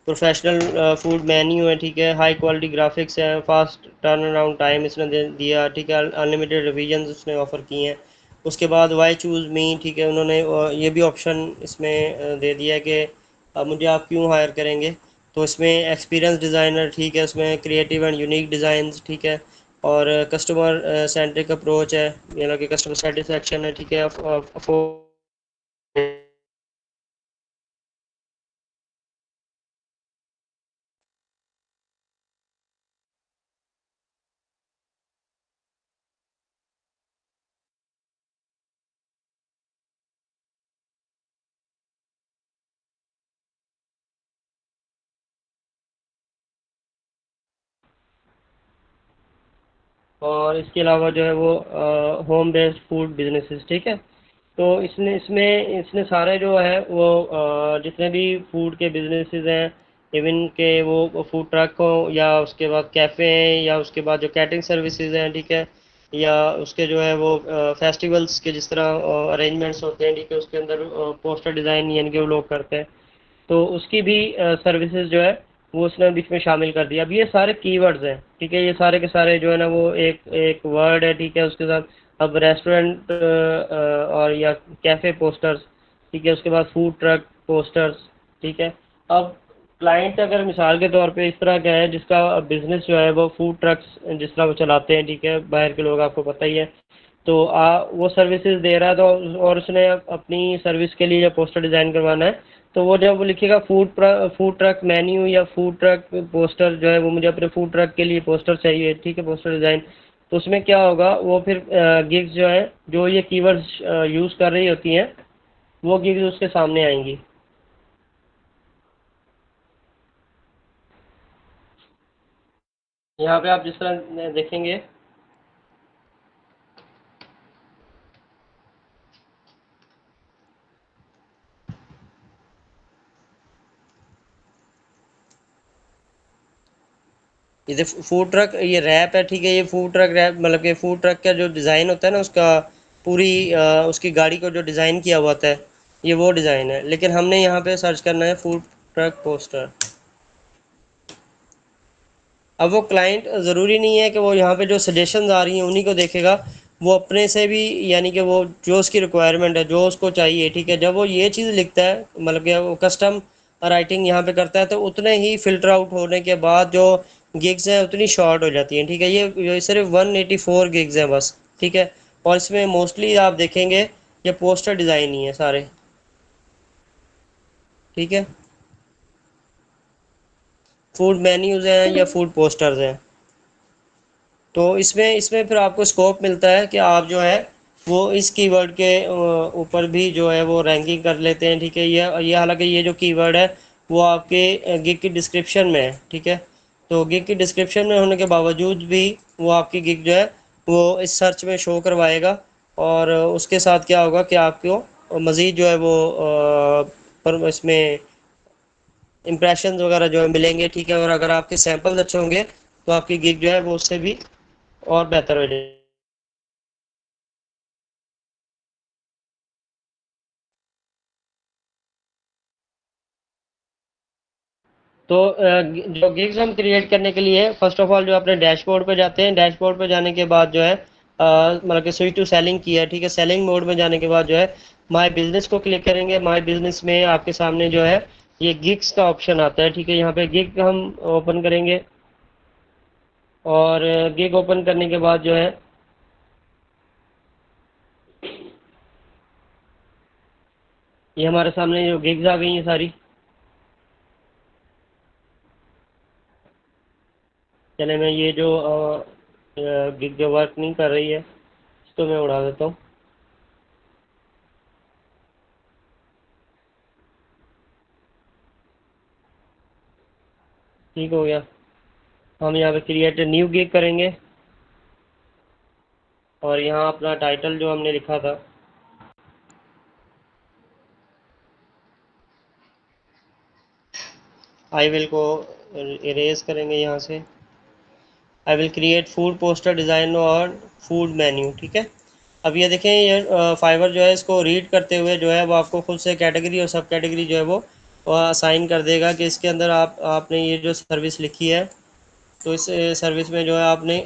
प्रोफेशनल फूड मेन्यू है, ठीक है, हाई क्वालिटी ग्राफिक्स है, फास्ट टर्न अराउंड टाइम इसने दे दिया, ठीक है, अनलिमिटेड रिवीजन उसने ऑफ़र किए हैं। उसके बाद वाई चूज़ मी, ठीक है, उन्होंने ये भी ऑप्शन इसमें दे दिया है कि मुझे आप क्यों हायर करेंगे। तो इसमें एक्सपीरियंस डिज़ाइनर, ठीक है, उसमें क्रिएटिव एंड यूनिक डिज़ाइंस, ठीक है, और कस्टमर सेंट्रिक अप्रोच है, यानी कि कस्टमर सेटिस्फेक्शन है, ठीक है। और इसके अलावा जो है वो होम बेस्ड फूड बिजनेसेस, ठीक है। तो इसने सारे जो है वो जितने भी फूड के बिजनेसेस हैं, इवन के वो फूड ट्रक हो या उसके बाद कैफ़े हैं या उसके बाद जो कैटरिंग सर्विसेज हैं, ठीक है, या उसके जो है वो फेस्टिवल्स के जिस तरह अरेंजमेंट्स होते हैं, ठीक है, उसके अंदर पोस्टर डिज़ाइन यानी कि वो लोग करते हैं, तो उसकी भी सर्विसेज जो है वो उसने बीच में शामिल कर दिया। अब ये सारे कीवर्ड्स हैं, ठीक है, ये सारे के सारे जो है ना वो एक एक वर्ड है, ठीक है, उसके साथ अब रेस्टोरेंट और या कैफ़े पोस्टर्स, ठीक है, उसके बाद फूड ट्रक पोस्टर्स, ठीक है। अब क्लाइंट अगर मिसाल के तौर पे इस तरह का है जिसका बिजनेस जो है वो फूड ट्रक्स जिस तरह वो चलाते हैं, ठीक है, बाहर के लोग आपको पता ही है, तो वो सर्विसेज दे रहा है, तो और उसने अपनी सर्विस के लिए पोस्टर डिज़ाइन करवाना है, तो वो जब वो लिखेगा फूड ट्रक मेन्यू या फूड ट्रक पोस्टर जो है वो मुझे अपने फूड ट्रक के लिए पोस्टर चाहिए, ठीक है, पोस्टर डिज़ाइन, तो उसमें क्या होगा वो फिर गिग्स जो है जो ये कीवर्ड्स यूज़ कर रही होती हैं वो गिग्स उसके सामने आएंगी। यहाँ पे आप जिस तरह देखेंगे, ये फूड ट्रक ये रैप है, ठीक है, ये फूड ट्रक रैप मतलब कि फूड ट्रक का जो डिज़ाइन होता है ना उसका पूरी उसकी गाड़ी को जो डिज़ाइन किया हुआ होता है ये वो डिज़ाइन है, लेकिन हमने यहाँ पे सर्च करना है फूड ट्रक पोस्टर। अब वो क्लाइंट ज़रूरी नहीं है कि वो यहाँ पे जो सजेशंस आ रही हैं उन्हीं को देखेगा, वो अपने से भी यानी कि वो जो उसकी रिक्वायरमेंट है जो उसको चाहिए, ठीक है, जब वो ये चीज़ लिखता है मतलब कि वो कस्टम राइटिंग यहाँ पे करता है तो उतने ही फ़िल्टर आउट होने के बाद जो गिग्स हैं उतनी शॉर्ट हो जाती हैं, ठीक है। ये सिर्फ 184 गिग्स हैं बस, ठीक है, और इसमें मोस्टली आप देखेंगे ये पोस्टर डिज़ाइन ही है सारे, ठीक है, फूड मेन्यूज़ हैं या फूड पोस्टर्स हैं। तो इसमें इसमें फिर आपको स्कोप मिलता है कि आप जो है वो इस कीवर्ड के ऊपर भी जो है वो रैंकिंग कर लेते हैं, ठीक है। ये हालांकि ये जो कीवर्ड है वो आपके गिग की डिस्क्रिप्शन में है, ठीक है, तो गिग की डिस्क्रिप्शन में होने के बावजूद भी वो आपकी गिग जो है वो इस सर्च में शो करवाएगा, और उसके साथ क्या होगा कि आपको मज़ीद जो है वो पर इसमें इम्प्रेशन वगैरह जो है मिलेंगे, ठीक है, और अगर आपके सैंपल्स अच्छे होंगे तो आपकी गिग जो है वो उससे भी और बेहतर हो जाएगी। तो जो गिग्स हम क्रिएट करने के लिए फर्स्ट ऑफ ऑल जो अपने डैशबोर्ड पे जाते हैं, डैशबोर्ड पे जाने के बाद जो है मतलब कि स्विच टू सेलिंग की है, ठीक है, सेलिंग मोड में जाने के बाद जो है माय बिजनेस को क्लिक करेंगे। माय बिजनेस में आपके सामने जो है ये गिग्स का ऑप्शन आता है, ठीक है, यहाँ पे गिग हम ओपन करेंगे, और गिग ओपन करने के बाद जो है ये हमारे सामने जो गिग्स आ गई हैं सारी। चले मैं ये जो गिग जो वर्क नहीं कर रही है इसको मैं उड़ा देता हूँ। ठीक हो गया। हम यहाँ पे क्रिएट न्यू गिग करेंगे, और यहाँ अपना टाइटल जो हमने लिखा था आई विल को इरेज करेंगे यहाँ से। आई will create food poster design और फूड मेन्यू, ठीक है। अब ये देखें ये फाइवर जो है इसको रीड करते हुए जो है वो आपको खुद से कैटेगरी और सब कैटेगरी जो है वो असाइन कर देगा कि इसके अंदर आपने ये जो सर्विस लिखी है तो इस सर्विस में जो है आपने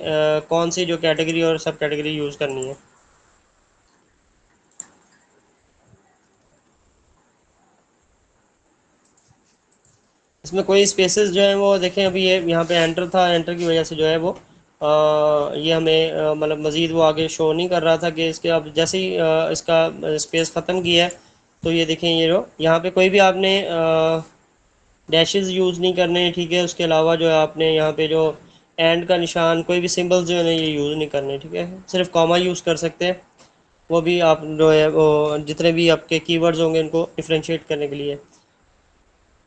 कौन सी जो कैटेगरी और सब कैटेगरी यूज़ करनी है। इसमें कोई स्पेसेस जो है वो देखें, अभी ये यहाँ पे एंटर था, एंटर की वजह से जो है वो ये हमें मतलब मज़ीद वो आगे शो नहीं कर रहा था कि इसके अब जैसे ही इसका स्पेस ख़त्म किया है तो ये देखें ये जो यहाँ पे कोई भी आपने डैशेस यूज़ नहीं करने, ठीक है, उसके अलावा जो है आपने यहाँ पे जो एंड का निशान कोई भी सिंबल्स जो है ना ये यूज़ नहीं करने, ठीक है, सिर्फ कॉमा यूज़ कर सकते हैं, वो भी आप जो है वो जितने भी आपके कीवर्ड्स होंगे इनको डिफ्रेंशिएट करने के लिए।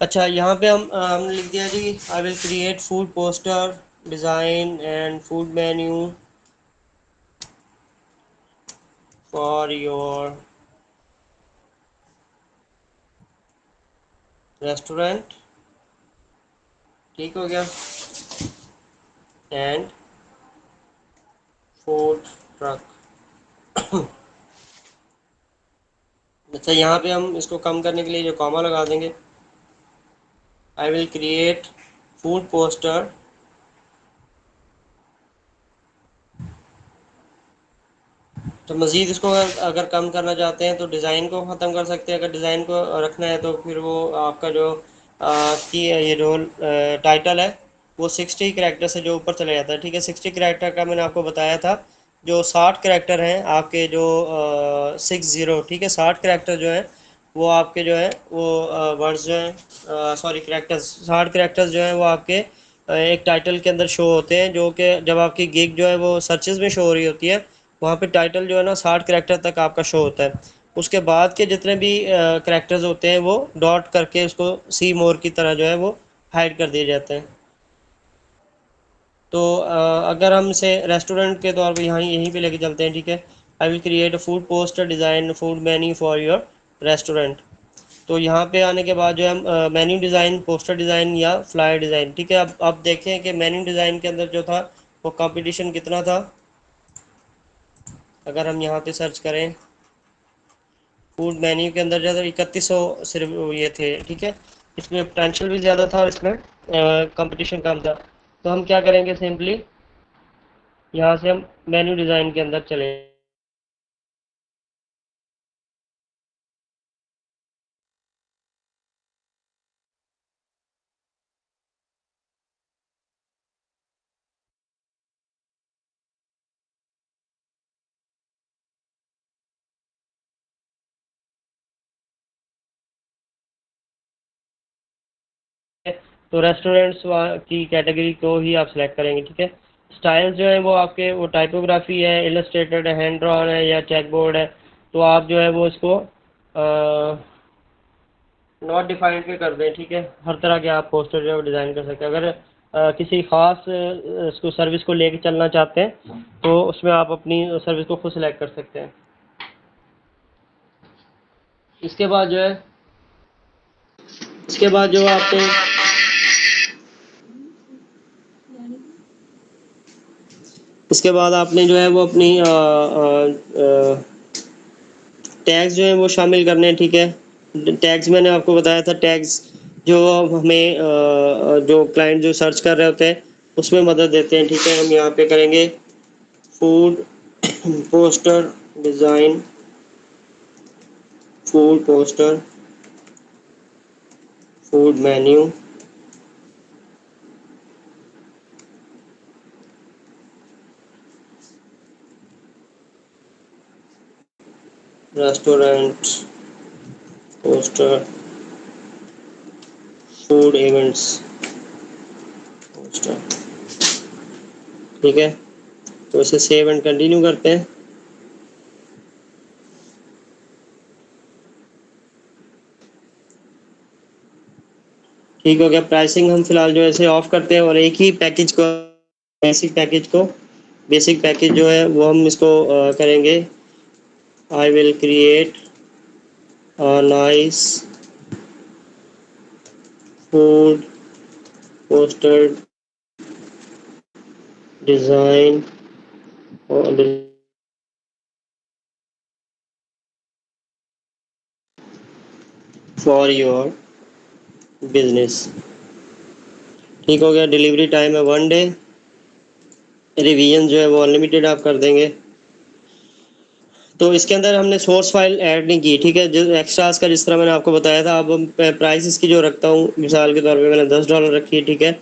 अच्छा, यहाँ पे हमने लिख दिया जी I will create food poster design and food menu for your restaurant, ठीक हो गया, एंड फूड ट्रक। अच्छा, यहाँ पे हम इसको कम करने के लिए जो कॉमा लगा देंगे, आई विल क्रिएट फूड पोस्टर तो मज़ीद इसको अगर कम करना चाहते हैं तो डिज़ाइन को ख़त्म कर सकते हैं। अगर डिज़ाइन को रखना है तो फिर वो आपका जो की ये रोल टाइटल है वो 60 करैक्टर से जो ऊपर चले जाता है, ठीक है। 60 करैक्टर का मैंने आपको बताया था, जो 60 करैक्टर हैं आपके जो 60, ठीक है, 60 करैक्टर जो हैं वो आपके जो है वो वर्ड्स जो हैं, सॉरी करैक्टर्स, 60 करैक्टर्स जो हैं वो आपके एक टाइटल के अंदर शो होते हैं, जो कि जब आपकी गिग जो है वो सर्चेज में शो हो रही होती है, वहाँ पे टाइटल जो है ना 60 करैक्टर तक आपका शो होता है। उसके बाद के जितने भी करैक्टर्स होते हैं वो डॉट करके उसको सी मोर की तरह जो है वो हाइड कर दिए जाते हैं। तो अगर हम इसे रेस्टोरेंट के तौर पे यहाँ यहीं पे लेके चलते हैं, ठीक है। आई will create a food poster design food menu for your restaurant. तो यहाँ पे आने के बाद जो है मेन्यू डिज़ाइन, पोस्टर डिज़ाइन या फ्लायर डिज़ाइन, ठीक है। अब देखें कि मेन्यू डिज़ाइन के अंदर जो था वो कंपटीशन कितना था। अगर हम यहाँ पे सर्च करें फूड मेन्यू के अंदर ज़्यादा 3100 सिर्फ ये थे, ठीक है। इसमें पोटेंशियल भी ज़्यादा था और इसमें कंपटीशन कम था। तो हम क्या करेंगे, सिंपली यहाँ से हम मेन्यू डिज़ाइन के अंदर चले। तो रेस्टोरेंट्स की कैटेगरी को ही आप सेलेक्ट करेंगे, ठीक है। स्टाइल्स जो है वो आपके वो टाइपोग्राफी है, इलस्ट्रेटेड है, हैंड ड्रॉन है या चेकबोर्ड है। तो आप जो है वो इसको नॉट डिफाइंड पे कर दें, ठीक है। हर तरह के आप पोस्टर जो है वो डिज़ाइन कर सकते हैं। अगर किसी ख़ास इसको सर्विस को लेके चलना चाहते हैं तो उसमें आप अपनी सर्विस को खुद सेलेक्ट कर सकते हैं। इसके बाद जो है इसके बाद जो आपने इसके बाद आपने जो है वो अपनी टैग्स जो हैं वो शामिल करने हैं, ठीक है। टैग्स मैंने आपको बताया था, टैग्स जो हमें जो क्लाइंट जो सर्च कर रहे होते हैं उसमें मदद देते हैं, ठीक है। हम यहाँ पे करेंगे food poster design, food poster, food menu, restaurant poster, food events poster, ठीक है। तो इसे सेव एंड कंटिन्यू करते हैं। ठीक हो गया। प्राइसिंग हम फिलहाल जो है इसे ऑफ करते हैं और एक ही पैकेज को, बेसिक पैकेज जो है वो हम इसको करेंगे। आई will create a nice food poster design for your business, ठीक हो गया। डिलीवरी टाइम है 1 डे। रिवीजन जो है वो अनलिमिटेड आप कर देंगे। तो इसके अंदर हमने सोर्स फाइल ऐड नहीं की, ठीक है। जो एक्स्ट्रास का जिस तरह मैंने आपको बताया था, अब प्राइस इसकी जो रखता हूँ मिसाल के तौर पे मैंने $10 रखी है, ठीक है।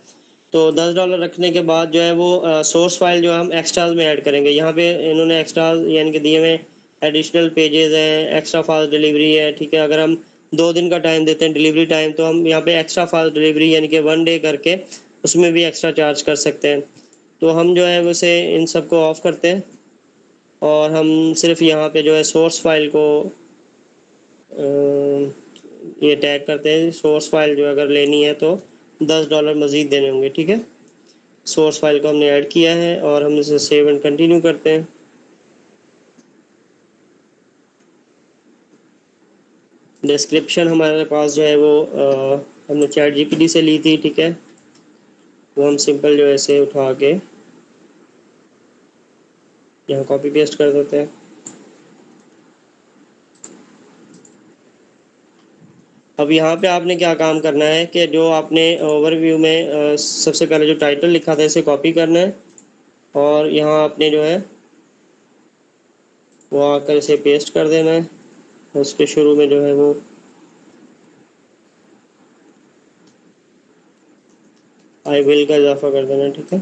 तो $10 रखने के बाद जो है वो सोर्स फाइल जो है हम एक्स्ट्रास में ऐड करेंगे। यहाँ पे इन्होंने एक्स्ट्रास यानी कि दिए हुए एडिशनल पेजेस हैं, एक्स्ट्रा फास्ट डिलीवरी है, ठीक है। अगर हम 2 दिन का टाइम देते हैं डिलीवरी टाइम, तो हम यहाँ पे एक्स्ट्रा फास्ट डिलीवरी यानी कि 1 डे करके उसमें भी एक्स्ट्रा चार्ज कर सकते हैं। तो हम जो है वैसे इन सबको ऑफ़ करते हैं और हम सिर्फ यहाँ पे जो है सोर्स फाइल को ये टैग करते हैं। सोर्स फाइल जो अगर लेनी है तो $10 मज़ीद देने होंगे, ठीक है। सोर्स फाइल को हमने ऐड किया है और हम इसे सेव एंड कंटिन्यू करते हैं। डिस्क्रिप्शन हमारे पास जो है वो हमने चैट जीपीटी से ली थी, ठीक है। वो हम सिंपल जो है ऐसे उठा के यहाँ कॉपी पेस्ट कर देते हैं। अब यहाँ पे आपने क्या काम करना है कि जो आपने ओवरव्यू में सबसे पहले जो टाइटल लिखा था इसे कॉपी करना है, और यहाँ आपने जो है वो आकर इसे पेस्ट कर देना है। उसके शुरू में जो है वो आई विल का इजाफा कर देना है, ठीक है।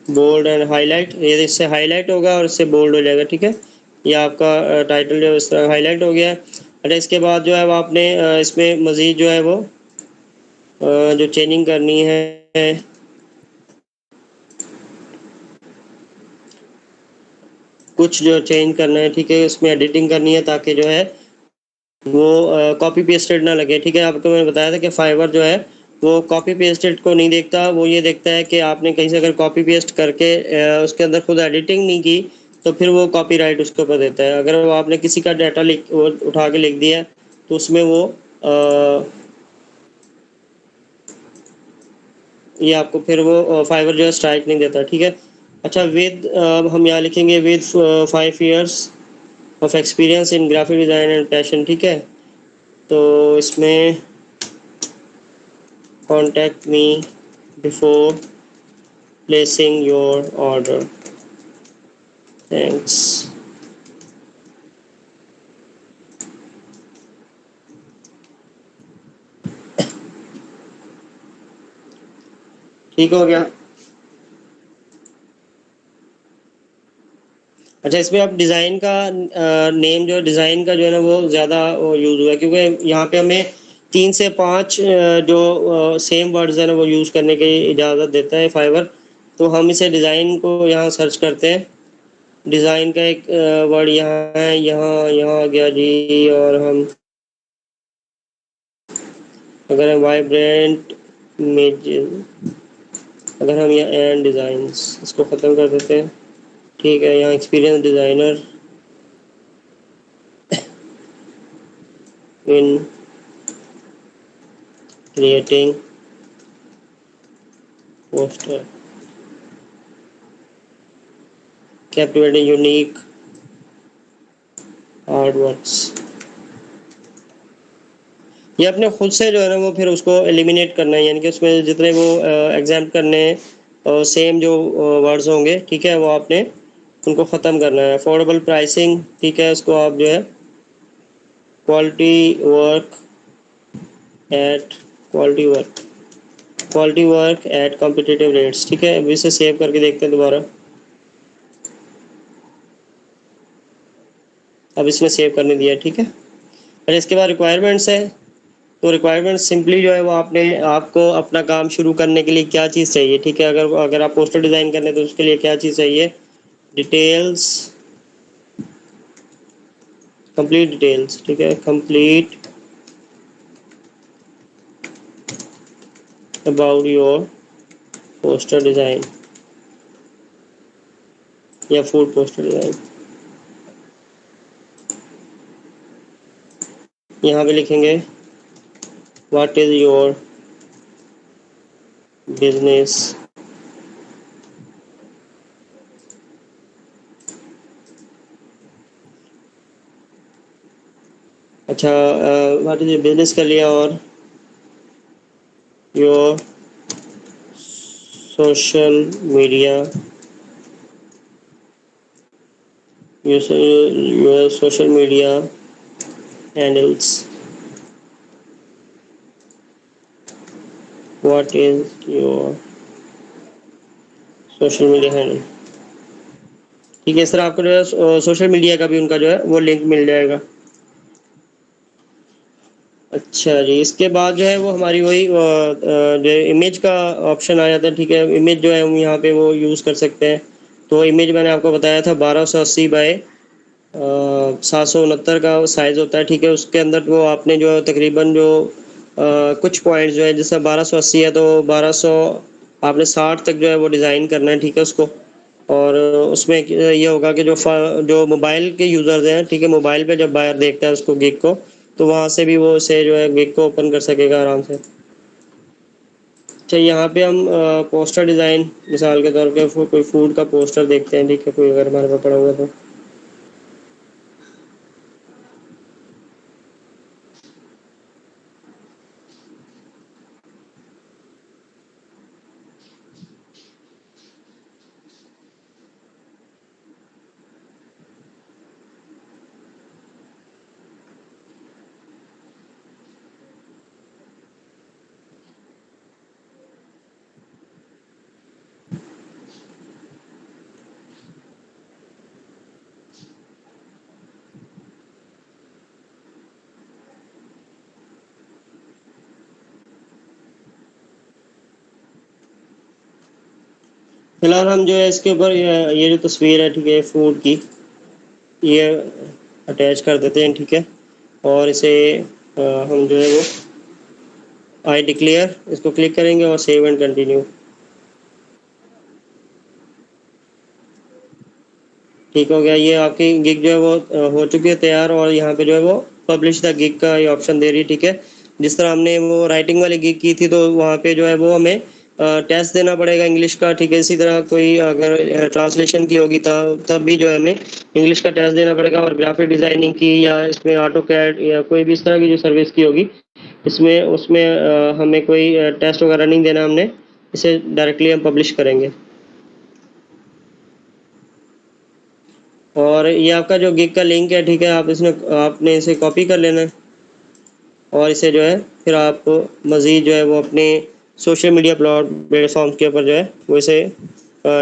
बोल्ड एंड हाईलाइट, ये इससे हाईलाइट होगा और इससे बोल्ड हो जाएगा, ठीक है। ये आपका टाइटल जो है इस तरह हाईलाइट हो गया। अच्छा, इसके बाद जो है वो आपने इसमें मज़ीद जो है वो जो चेंजिंग करनी है, कुछ जो चेंज करना है, ठीक है, उसमें एडिटिंग करनी है ताकि जो है वो कॉपी पेस्टेड ना लगे, ठीक है। आपको मैंने बताया था कि फाइवर जो है वो कॉपी पेस्टेड को नहीं देखता, वो ये देखता है कि आपने कहीं से अगर कॉपी पेस्ट करके उसके अंदर खुद एडिटिंग नहीं की तो फिर वो कॉपीराइट उसके ऊपर देता है। अगर वो आपने किसी का डाटा लिख वो उठा के लिख दिया तो उसमें वो ये आपको फिर वो फाइवर जो है स्ट्राइक नहीं देता, ठीक है। अच्छा, विद हम यहाँ लिखेंगे with 5 years of experience in graphic design and passion, ठीक है। तो इसमें contact me before placing your order, thanks. ठीक हो गया। अच्छा, इसमें अब डिज़ाइन का नेम जो डिज़ाइन का जो है ना वो ज़्यादा यूज़ हुआ है, क्योंकि यहाँ पे हमें 3 से 5 जो सेम वर्ड्स हैं ना वो यूज़ करने की इजाज़त देता है फाइवर। तो हम इसे डिज़ाइन को यहाँ सर्च करते हैं। डिज़ाइन का एक वर्ड यहाँ है, यहाँ यहाँ आ गया जी। और हम अगर हम वाइब्रेंट इमेज, अगर हम यहाँ एंड डिज़ाइंस इसको ख़त्म कर देते हैं, ठीक है। यहाँ experience designer in creating poster, captivating unique art works. ये अपने खुद से जो है ना वो फिर उसको एलिमिनेट करना है, यानी कि उसमें जितने वो एग्जाम करने हैं सेम जो वर्ड्स होंगे, ठीक है, वो आपने उनको ख़त्म करना है। अफोर्डेबल प्राइसिंग, ठीक है, उसको आप जो है quality work at quality work at competitive rates, ठीक है। अब इसे सेव करके देखते हैं दोबारा। अब इसने सेव करने दिया, ठीक है। और इसके बाद रिक्वायरमेंट्स है। तो रिक्वायरमेंट सिंपली जो है वो आपने आपको अपना काम शुरू करने के लिए क्या चीज़ चाहिए, ठीक है। अगर अगर आप पोस्टर डिज़ाइन करने तो उसके लिए क्या चीज़ चाहिए, डिटेल्स, कंप्लीट डिटेल्स, ठीक है, complete about your poster design या फूड पोस्टर डिज़ाइन। यहाँ पे लिखेंगे व्हाट इज़ योर बिजनेस, अच्छा व्हाट इज़ योर बिजनेस कर लिया, और your social media, your social media handles, what is your social media handle, ठीक है। इस तरह आपको जो है सोशल मीडिया का भी उनका जो है वो लिंक मिल जाएगा। अच्छा जी, इसके बाद जो है वो हमारी वही जो इमेज का ऑप्शन आ जाता है, ठीक है। इमेज जो है हम यहाँ पे वो यूज़ कर सकते हैं। तो इमेज मैंने आपको बताया था 1280 बाय 769 का साइज़ होता है, ठीक है। उसके अंदर वो आपने जो तकरीबन जो कुछ पॉइंट्स जो है, जैसे 1280 है तो 1200 आपने 60 तक जो है वो डिज़ाइन करना है, ठीक है उसको। और उसमें ये होगा कि जो मोबाइल के यूज़र्स हैं, ठीक है, मोबाइल पे जब बायर देखता है उसको गिग को, तो वहाँ से भी वो उसे जो है गिग को ओपन कर सकेगा आराम से। अच्छा, यहाँ पे हम पोस्टर डिज़ाइन मिसाल के तौर पे कोई फूड का पोस्टर देखते हैं, ठीक है, कोई अगर हमारे पास पड़ा हुआ तो। फिलहाल हम जो है इसके ऊपर ये जो तस्वीर है, ठीक है, फूड की, ये अटैच कर देते हैं, ठीक है। और इसे हम जो है वो आई डिक्लेयर इसको क्लिक करेंगे और सेव एंड कंटिन्यू। ठीक हो गया, ये आपकी गिग जो है वो हो चुकी है तैयार, और यहाँ पे जो है वो पब्लिश द गिग का ये ऑप्शन दे रही है, ठीक है। जिस तरह हमने वो राइटिंग वाली गिग की थी, तो वहाँ पे जो है वो हमें टेस्ट देना पड़ेगा इंग्लिश का, ठीक है। इसी तरह कोई अगर ट्रांसलेशन की होगी तब भी जो है हमें इंग्लिश का टेस्ट देना पड़ेगा, और ग्राफिक डिज़ाइनिंग की या इसमें ऑटो कैड या कोई भी इस तरह की जो सर्विस की होगी, इसमें उसमें हमें कोई टेस्ट वगैरह नहीं देना हमने, इसे डायरेक्टली हम पब्लिश करेंगे। और ये आपका जो गिग का लिंक है, ठीक है, आपने इसे कॉपी कर लेना है, और इसे जो है फिर आप मज़ीद जो है वो अपने सोशल मीडिया प्लेटफॉर्म के ऊपर जो है वो इसे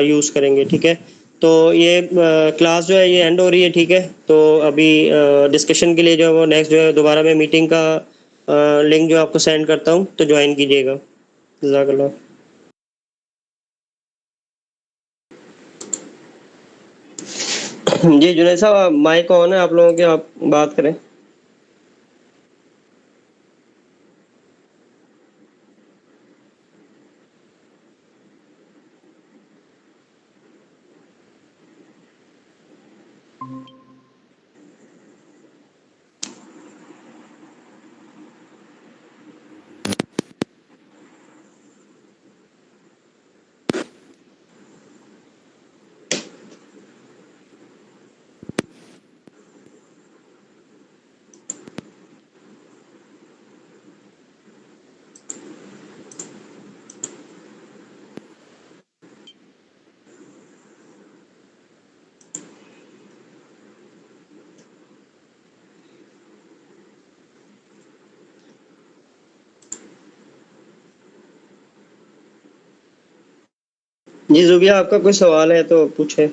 यूज़ करेंगे, ठीक है। तो ये क्लास जो है ये एंड हो रही है, ठीक है। तो अभी डिस्कशन के लिए जो है वो नेक्स्ट जो है दोबारा मैं मीटिंग का लिंक जो आपको सेंड करता हूँ, तो ज्वाइन कीजिएगा। जज़ाकल्लाह। जी जुनैद साहब, माइक ऑन है आप लोगों के, आप बात करें। जी जुबिया, आपका कोई सवाल है तो पूछे।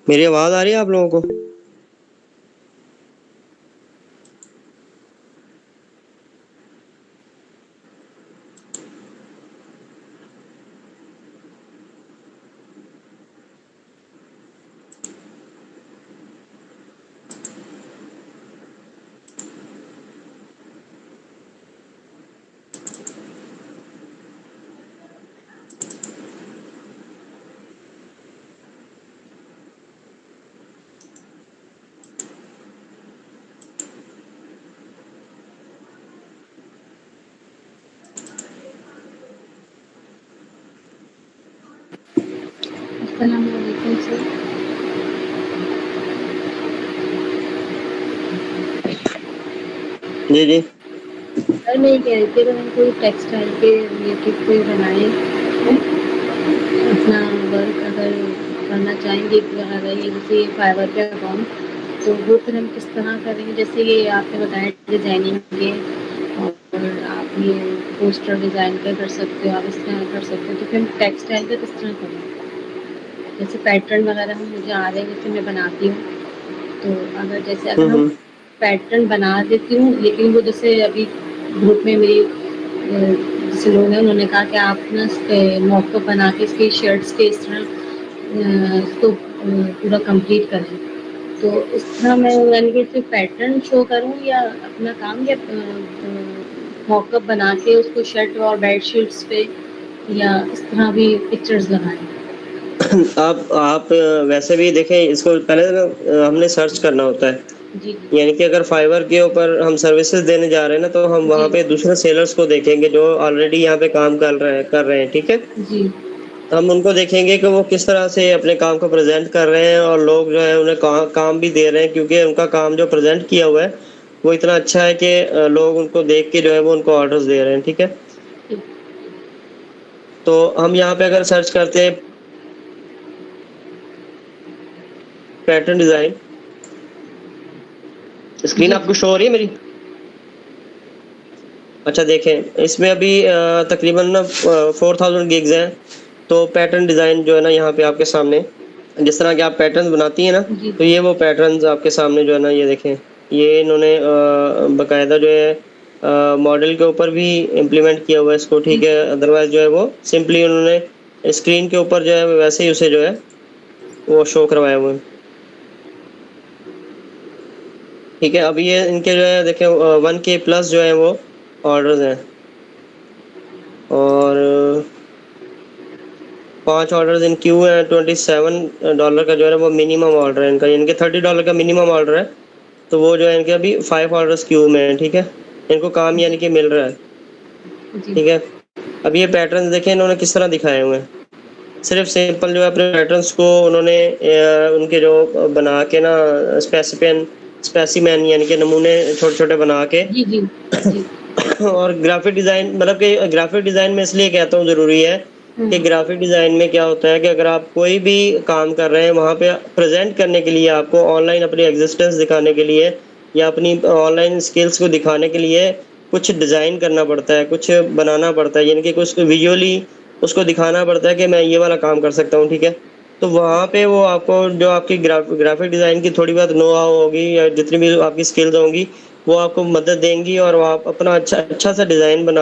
मेरी आवाज़ आ रही है आप लोगों को? अस्सलाम वालेकुम सर। जी जी। सर मैं ये कह रही थी, अगर हम कोई टेक्सटाइल के रिलेटेड कोई बनाए अपना वर्क अगर करना चाहेंगे, अगर ये जैसे फाइवर पे अकाउंट, तो वो फिर हम किस तरह करेंगे? जैसे ये आपने बताया डिज़ाइनिंग के, और आप ये पोस्टर डिज़ाइन पे कर सकते हो, आप इस तरह कर सकते हो, तो फिर हम टेक्सटाइल पे किस तरह करें? जैसे पैटर्न वगैरह हम मुझे आ रहे हैं, जैसे मैं बनाती हूँ, तो अगर हम पैटर्न बना देती हूँ, लेकिन वो जैसे अभी ग्रुप में मेरी जैसे लोग हैं, उन्होंने कहा कि आप ना मॉकअप बना के इसके शर्ट्स के इस तरह इसको पूरा कंप्लीट करें, तो इस तरह मैं यानी कि सिर्फ पैटर्न शो करूँ या अपना काम या मॉकअप बना के उसको शर्ट और बेडशीट्स पे या इस तरह भी पिक्चर्स लगाएँ? आप वैसे भी देखें, इसको पहले ना हमने सर्च करना होता है। जी, जी। यानी कि अगर फाइवर के ऊपर हम सर्विसेज देने जा रहे हैं ना, तो हम वहाँ जी। पे दूसरे सेलर्स को देखेंगे जो ऑलरेडी यहाँ पे काम कर रहे हैं, ठीक है? जी। हम उनको देखेंगे कि वो किस तरह से अपने काम को प्रेज़ेंट कर रहे हैं, और लोग जो है उन्हें काम भी दे रहे हैं, क्योंकि उनका काम जो प्रेज़ेंट किया हुआ है, वो इतना अच्छा है कि लोग उनको देख के जो है वो उनको ऑर्डर्स दे रहे हैं, ठीक है? ठीक। तो हम यहाँ पे अगर सर्च करते हैं पैटर्न डिज़ाइन, स्क्रीन जी, आपको जी। शो हो रही है मेरी? अच्छा देखें, इसमें अभी तकरीबन ना 4000 गिग्स हैं। तो पैटर्न डिज़ाइन जो है ना यहाँ पे आपके सामने, जिस तरह के आप पैटर्न्स बनाती हैं ना, जी, तो ये वो पैटर्न्स आपके सामने जो है ना, ये देखें, ये इन्होंने बाकायदा जो है मॉडल के ऊपर भी इम्प्लीमेंट किया हुआ है इसको, जी, ठीक है? अदरवाइज़ जो है वो सिंपली उन्होंने स्क्रीन के ऊपर जो है वैसे ही उसे जो है वो शो करवाया हुआ है। ठीक है, अभी ये इनके जो है देखें 1K प्लस जो है वो ऑर्डर्स हैं, और 5 ऑर्डर्स इन क्यू है। $27 का जो है वो मिनिमम ऑर्डर है इनका, यानी कि $30 का मिनिमम ऑर्डर है। तो वो जो है इनके अभी 5 ऑर्डर्स क्यू में है, ठीक है? इनको काम यानी कि मिल रहा है, जी। ठीक है? अब ये पैटर्न्स देखें इन्होंने किस तरह दिखाए हुए हैं। सिर्फ सिंपल जो है अपने पैटर्न्स को उन्होंने उनके जो बना के ना स्पेसिमेन यानी कि नमूने छोटे-छोटे बना के जी, जी। जी। और ग्राफिक डिज़ाइन, मतलब कि ग्राफिक डिज़ाइन में इसलिए कहता हूँ ज़रूरी है कि हुँ। ग्राफिक डिज़ाइन में क्या होता है कि अगर आप कोई भी काम कर रहे हैं, वहाँ पे प्रेज़ेंट करने के लिए आपको ऑनलाइन अपनी एग्ज़िस्टेंस दिखाने के लिए या अपनी ऑनलाइन स्किल्स को दिखाने के लिए कुछ डिज़ाइन करना पड़ता है, कुछ बनाना पड़ता है, यानी कि कुछ विजुअली उसको दिखाना पड़ता है कि मैं ये वाला काम कर सकता हूँ, ठीक है? तो वहाँ पे वो आपको जो आपकी ग्राफिक डिज़ाइन की थोड़ी बहुत नो-हाउ होगी या जितनी भी आपकी स्किल्स होंगी, वो आपको मदद देंगी, और वो आप अपना अच्छा-सा डिज़ाइन बना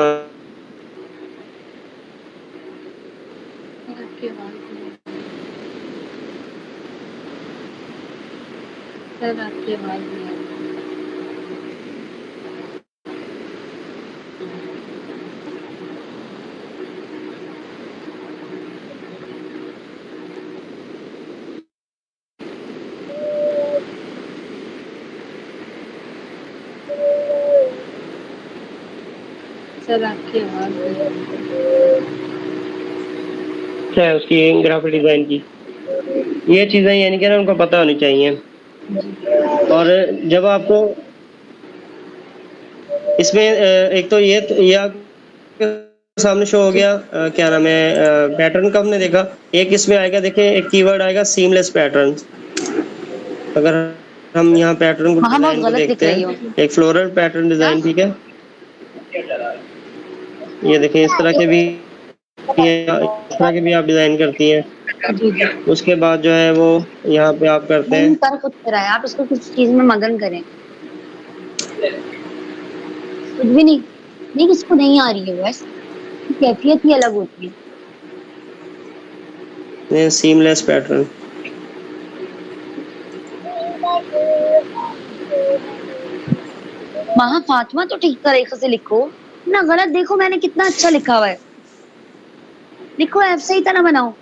आपकी आवाज़ नहीं सर, आपकी आवाज़ नहीं आ रही। सर, आपकी आवाज़ नहीं आ रही। है उसकी ग्राफिक डिज़ाइन की। ये चीज़ें यानी कि ना उनको पता होनी चाहिए। जी। और जब आपको इसमें एक तो ये आपके सामने शो हो जी। गया, क्या नाम है, पैटर्न का हमने देखा। एक इसमें आएगा, देखिए एक कीवर्ड आएगा सीमलेस पैटर्न्स। अगर हम यहाँ पैटर्न को वहाँ बहुत डिज़ाइन को गलत लिख देखते रही हैं, हो। एक फ्लोरल पैटर्न क्या? डिज़ाइन, ठीक है? ये देखिए इस तरह के भी आप डिज़ाइन करती हैं। जी, जी। उसके बाद जो है वो यहाँ पे आप करते नहीं हैं। कर कुछ रहा है, आप इसको किसी चीज़ में मगन करें। कुछ भी नहीं। नहीं, किसको नहीं आ रही है बस, कैफियत ही अलग होती है। ये सीमलेस पैटर्न। वहाँ फातिमा तो ठीक तरीके से लिखो ना, गलत देखो मैंने कितना अच्छा लिखा हुआ है। लिखो ऐप सही तरह बनाओ।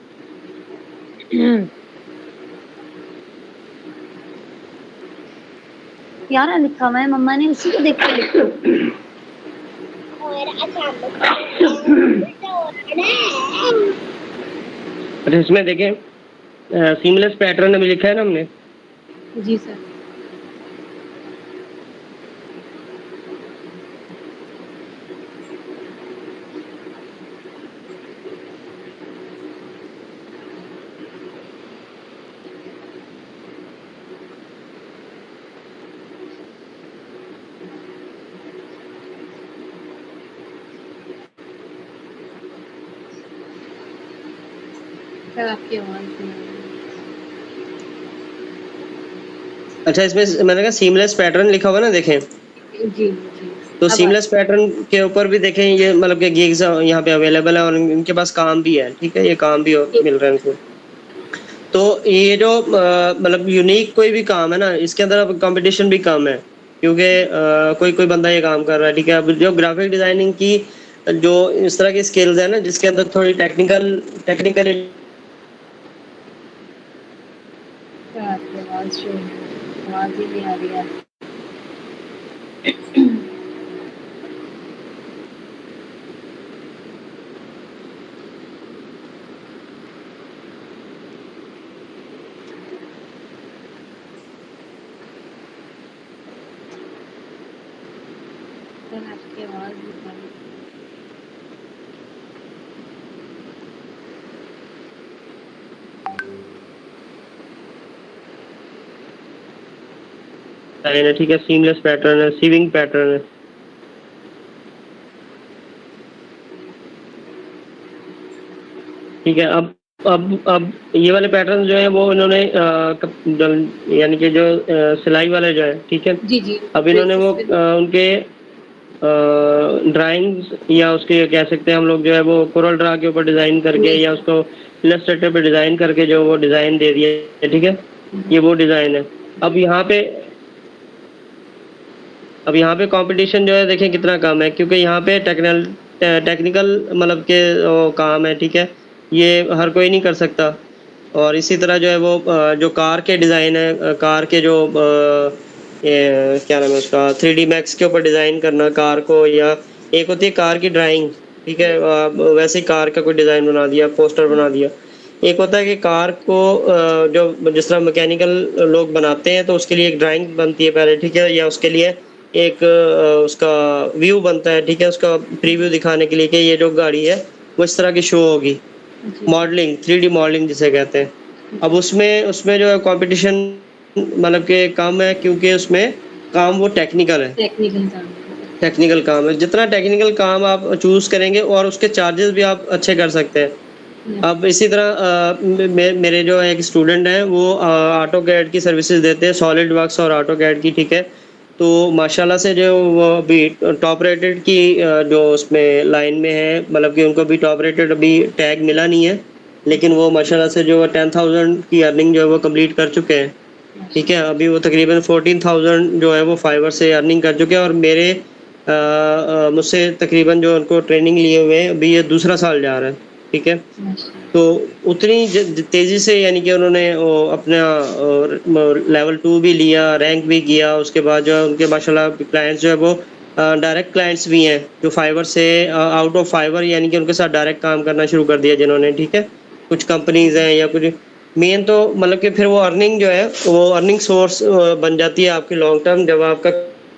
प्यारा लिखा हुआ है, मम्मा ने उसी को देख के लिखा। अच्छा इसमें देखें सीमलेस पैटर्न अभी लिखा है ना हमने। जी सर। सर, आपकी आवाज़ नहीं आ रही। अच्छा इसमें मैंने कहा सीमलेस पैटर्न लिखा हुआ ना, देखें। जी, जी। तो अब सीमलेस पैटर्न के ऊपर भी देखें, ये मतलब कि गिग्स यहाँ पे अवेलेबल है और इनके पास काम भी है, ठीक है? ये काम भी मिल रहा है इनको। तो ये जो मतलब यूनिक कोई भी काम है ना, इसके अंदर अब कंपटीशन भी कम है, क्योंकि कोई बंदा ये काम कर रहा है, ठीक है। अब जो ग्राफिक डिजाइनिंग की जो इस तरह की स्किल्स है ना, जिसके अंदर थोड़ी टेक्निकल क्या आपकी आवाज़ जो है, आवाज़ ही नहीं आ रही है। सर आपकी आवाज़ नहीं आ रही। है, ठीक है। सीमलेस पैटर्न है, सीविंग पैटर्न है, ठीक है। अब ये वाले पैटर्न जो है वो इन्होंने यानी कि जो सिलाई वाले जो है, ठीक है। जी, जी। अब इन्होंने वो ड्रेसेस पे उनके ड्राइंग्स या उसके कह सकते हैं हम लोग जो है वो कोरल ड्रा के ऊपर डिज़ाइन करके यस या सर। उसको इलस्ट्रेटर पे डिज़ाइन करके जो वो डिज़ाइन दे दिया है, ठीक है। ये वो डिज़ाइन है। अब यहाँ पे कंपटीशन जो है देखें कितना कम है, क्योंकि यहाँ पे टेक्निकल मतलब के काम है, ठीक है। ये हर कोई नहीं कर सकता। और इसी तरह जो है वो जो कार के डिज़ाइन है, कार के जो ये क्या नाम है उसका, 3D मैक्स के ऊपर डिज़ाइन करना कार को, या एक होती है कार की ड्राइंग, ठीक है। वैसे ही कार का कोई डिज़ाइन बना दिया, पोस्टर बना दिया। एक होता है कि कार को जो जिस तरह मैकेनिकल लोग बनाते हैं तो उसके लिए एक ड्राइंग बनती है पहले, ठीक है, या उसके लिए एक उसका व्यू बनता है, ठीक है, उसका प्रीव्यू दिखाने के लिए कि ये जो गाड़ी है वो इस तरह की शो होगी। जी, मॉडलिंग, 3D मॉडलिंग जिसे कहते हैं। अब उसमें जो है कंपटीशन मतलब कि कम है, क्योंकि उसमें काम वो टेक्निकल है, टेक्निकल काम है। टेक्निकल काम है। जितना टेक्निकल काम आप चूज़ करेंगे और उसके चार्जेस भी आप अच्छे कर सकते हैं। यस। अब इसी तरह मेरे जो एक स्टूडेंट हैं वो ऑटोकैड की सर्विसेज देते हैं, सॉलिड वर्क्स और ऑटोकैड की, ठीक है। तो माशाल्लाह से जो वो अभी टॉप रेटेड की जो उसमें लाइन में है, मतलब कि उनको भी टॉप रेटेड अभी टैग मिला नहीं है, लेकिन वो माशाल्लाह से जो 10,000 की अर्निंग जो है वो कंप्लीट कर चुके हैं, ठीक है। अभी वो तकरीबन 14,000 जो है वो फाइवर से अर्निंग कर चुके हैं, और मेरे मुझसे तकरीबन जो उनको ट्रेनिंग लिए हुए हैं अभी ये दूसरा साल जा रहा है, ठीक है। माशाल्लाह। तो उतनी तेज़ी से यानी कि उन्होंने अपना लेवल 2 भी लिया, रैंक भी किया। उसके बाद जो है उनके माशाल्लाह क्लाइंट्स जो है वो डायरेक्ट क्लाइंट्स भी हैं, जो फाइवर से आउट ऑफ फाइवर यानी कि उनके साथ डायरेक्ट काम करना शुरू कर दिया जिन्होंने, ठीक है। कुछ कंपनीज़ हैं या कुछ मेन तो मतलब कि फिर वो अर्निंग जो है वो अर्निंग सोर्स बन जाती है आपकी लॉन्ग टर्म, जब आपका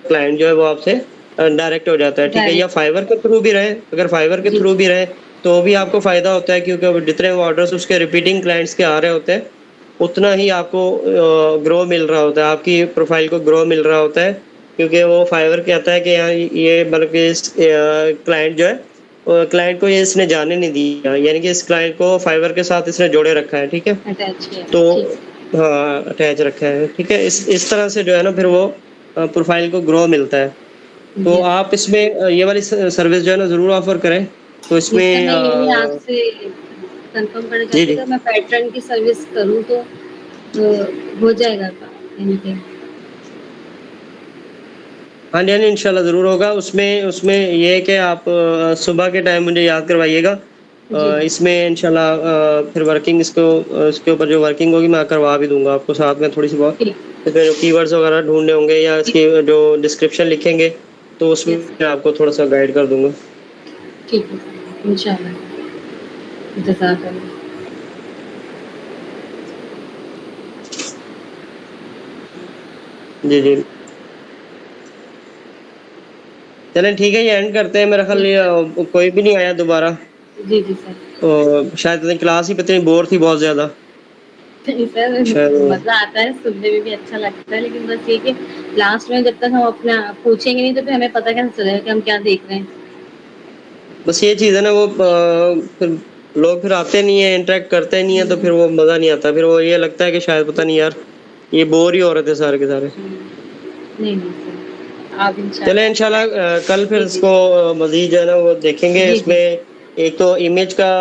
क्लाइंट जो है वो आपसे डायरेक्ट हो जाता है, ठीक है। या डायरेक्ट फाइवर के थ्रू भी रहे, अगर फाइवर के जी, थ्रू जी। भी रहे तो भी आपको फ़ायदा होता है, क्योंकि अब जितने ऑर्डर्स उसके रिपीटिंग क्लाइंट्स के आ रहे होते हैं उतना ही आपको ग्रो मिल रहा होता है, आपकी प्रोफाइल को ग्रो मिल रहा होता है, क्योंकि वो फाइवर कहता है कि यहाँ ये मतलब कि इस क्लाइंट जो है क्लाइंट को ये इसने जाने नहीं दिया, यानी कि इस क्लाइंट को फाइवर के साथ इसने जोड़े रखा है, ठीक है। अटैच किया तो है। ठीक। हाँ, अटैच रखा है, ठीक है। इस तरह से जो है ना फिर वो प्रोफाइल को ग्रो मिलता है। तो यस। आप इसमें ये वाली सर्विस जो है ना ज़रूर ऑफ़र करें। तो जी सर, इसमें मैं यही आपसे कंफर्म करना जी, चाहती हूँ, जी। अगर मैं पैटर्न की सर्विस करूँ तो हो जाएगा एनीथिंग? हाँ जी, हाँ जी, इंशाल्लाह ज़रूर होगा। उसमें ये है कि आप सुबह के टाइम मुझे याद करवाइएगा। जी, जी। इसमें इंशाल्लाह फिर वर्किंग इसके ऊपर जो वर्किंग होगी मैं करवा भी दूँगा आपको साथ में थोड़ी-सी बहुत। ठीक। इसमें जो कीवर्ड्स वगैरह ढूँढने होंगे या जी, इसकी जो डिस्क्रिप्शन लिखेंगे, तो उसमें यस मैं आपको थोड़ा-सा गाइड कर दूँगा। ठीक है सर, इंशाल्लाह। जज़ाकल्लाह। जी, जी। चलें ठीक है, ये एंड करते हैं। मेरा ख़्याल यस ये सर। कोई भी नहीं आया दोबारा। जी, जी सर। शायद क्लास ही इतनी बोर थी बहुत ज़्यादा। नहीं सर, शायद मज़ा आता है, सुनने में भी अच्छा लगता है, लेकिन बस ये कि लास्ट में जब तक हम अपना पूछेंगे नहीं तो फिर हमें पता कैसे चलेगा कि हम क्या देख रहे हैं? बस ये चीज़ है ना, वो फिर लोग फिर आते नहीं है, इंटरेक्ट करते नहीं है, तो हुँ, फिर वो मज़ा नहीं आता। फिर वो ये लगता है कि शायद पता नहीं यार, ये बोर ही हो रहे थे सारे के सारे। हुँ। नहीं, नहीं सर, आप चलें इंशाल्लाह इंशाल्लाह कल फिर जी, जी। इसको मज़ीद जो है ना वो देखेंगे। जी, जी। इसमें एक तो इमेज का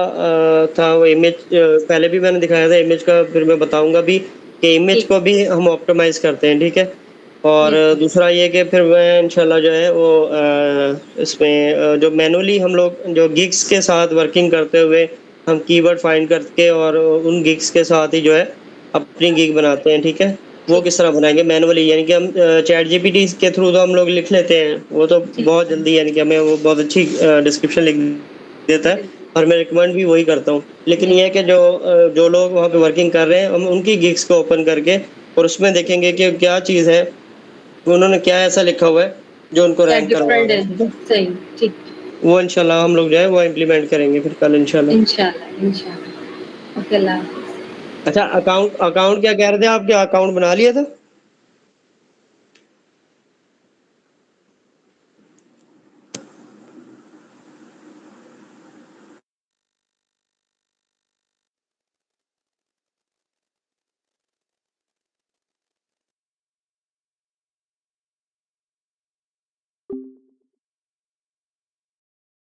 था, वो इमेज पहले भी मैंने दिखाया था इमेज का, फिर मैं बताऊँगा भी कि इमेज जी, को भी हम ऑप्टिमाइज़ करते हैं, ठीक है? और जी, जी, दूसरा ये कि फिर मैं इंशाल्लाह जो है वो इसमें जो मैनुअली हम लोग जो गिग्स के साथ वर्किंग करते हुए हम कीवर्ड फाइंड करके और उन गिग्स के साथ ही जो है अपनी गिग बनाते हैं, ठीक है? वो जी, किस तरह बनाएँगे मैनुअली, यानी कि हम चैट जीपीटी के थ्रू तो हम लोग लिख लेते हैं, वो तो जी, बहुत जल्दी, यानी कि हमें वो बहुत अच्छी डिस्क्रिप्शन लिख देता है बिल्कुल, और मैं रिकमेंड भी वही करता हूँ। लेकिन ये है कि जो लोग वहाँ पे वर्किंग कर रहे हैं, हम उनकी गिग्स को ओपन करके और उसमें देखेंगे कि क्या चीज़ है, उन्होंने क्या ऐसा लिखा हुआ है, जो उनको क्या रैंक करवा डिफरेंट रहा है? है, ठीक है? सही, ठीक, वो इंशाल्लाह हम लोग जो है वो इम्प्लीमेंट करेंगे फिर कल इंशाल्लाह। इंशाल्लाह, इंशाल्लाह। ओके, अल्लाह हाफ़िज़। अच्छा, अकाउंट अकाउंट क्या कह रहे थे आप, क्या अकाउंट बना लिया था?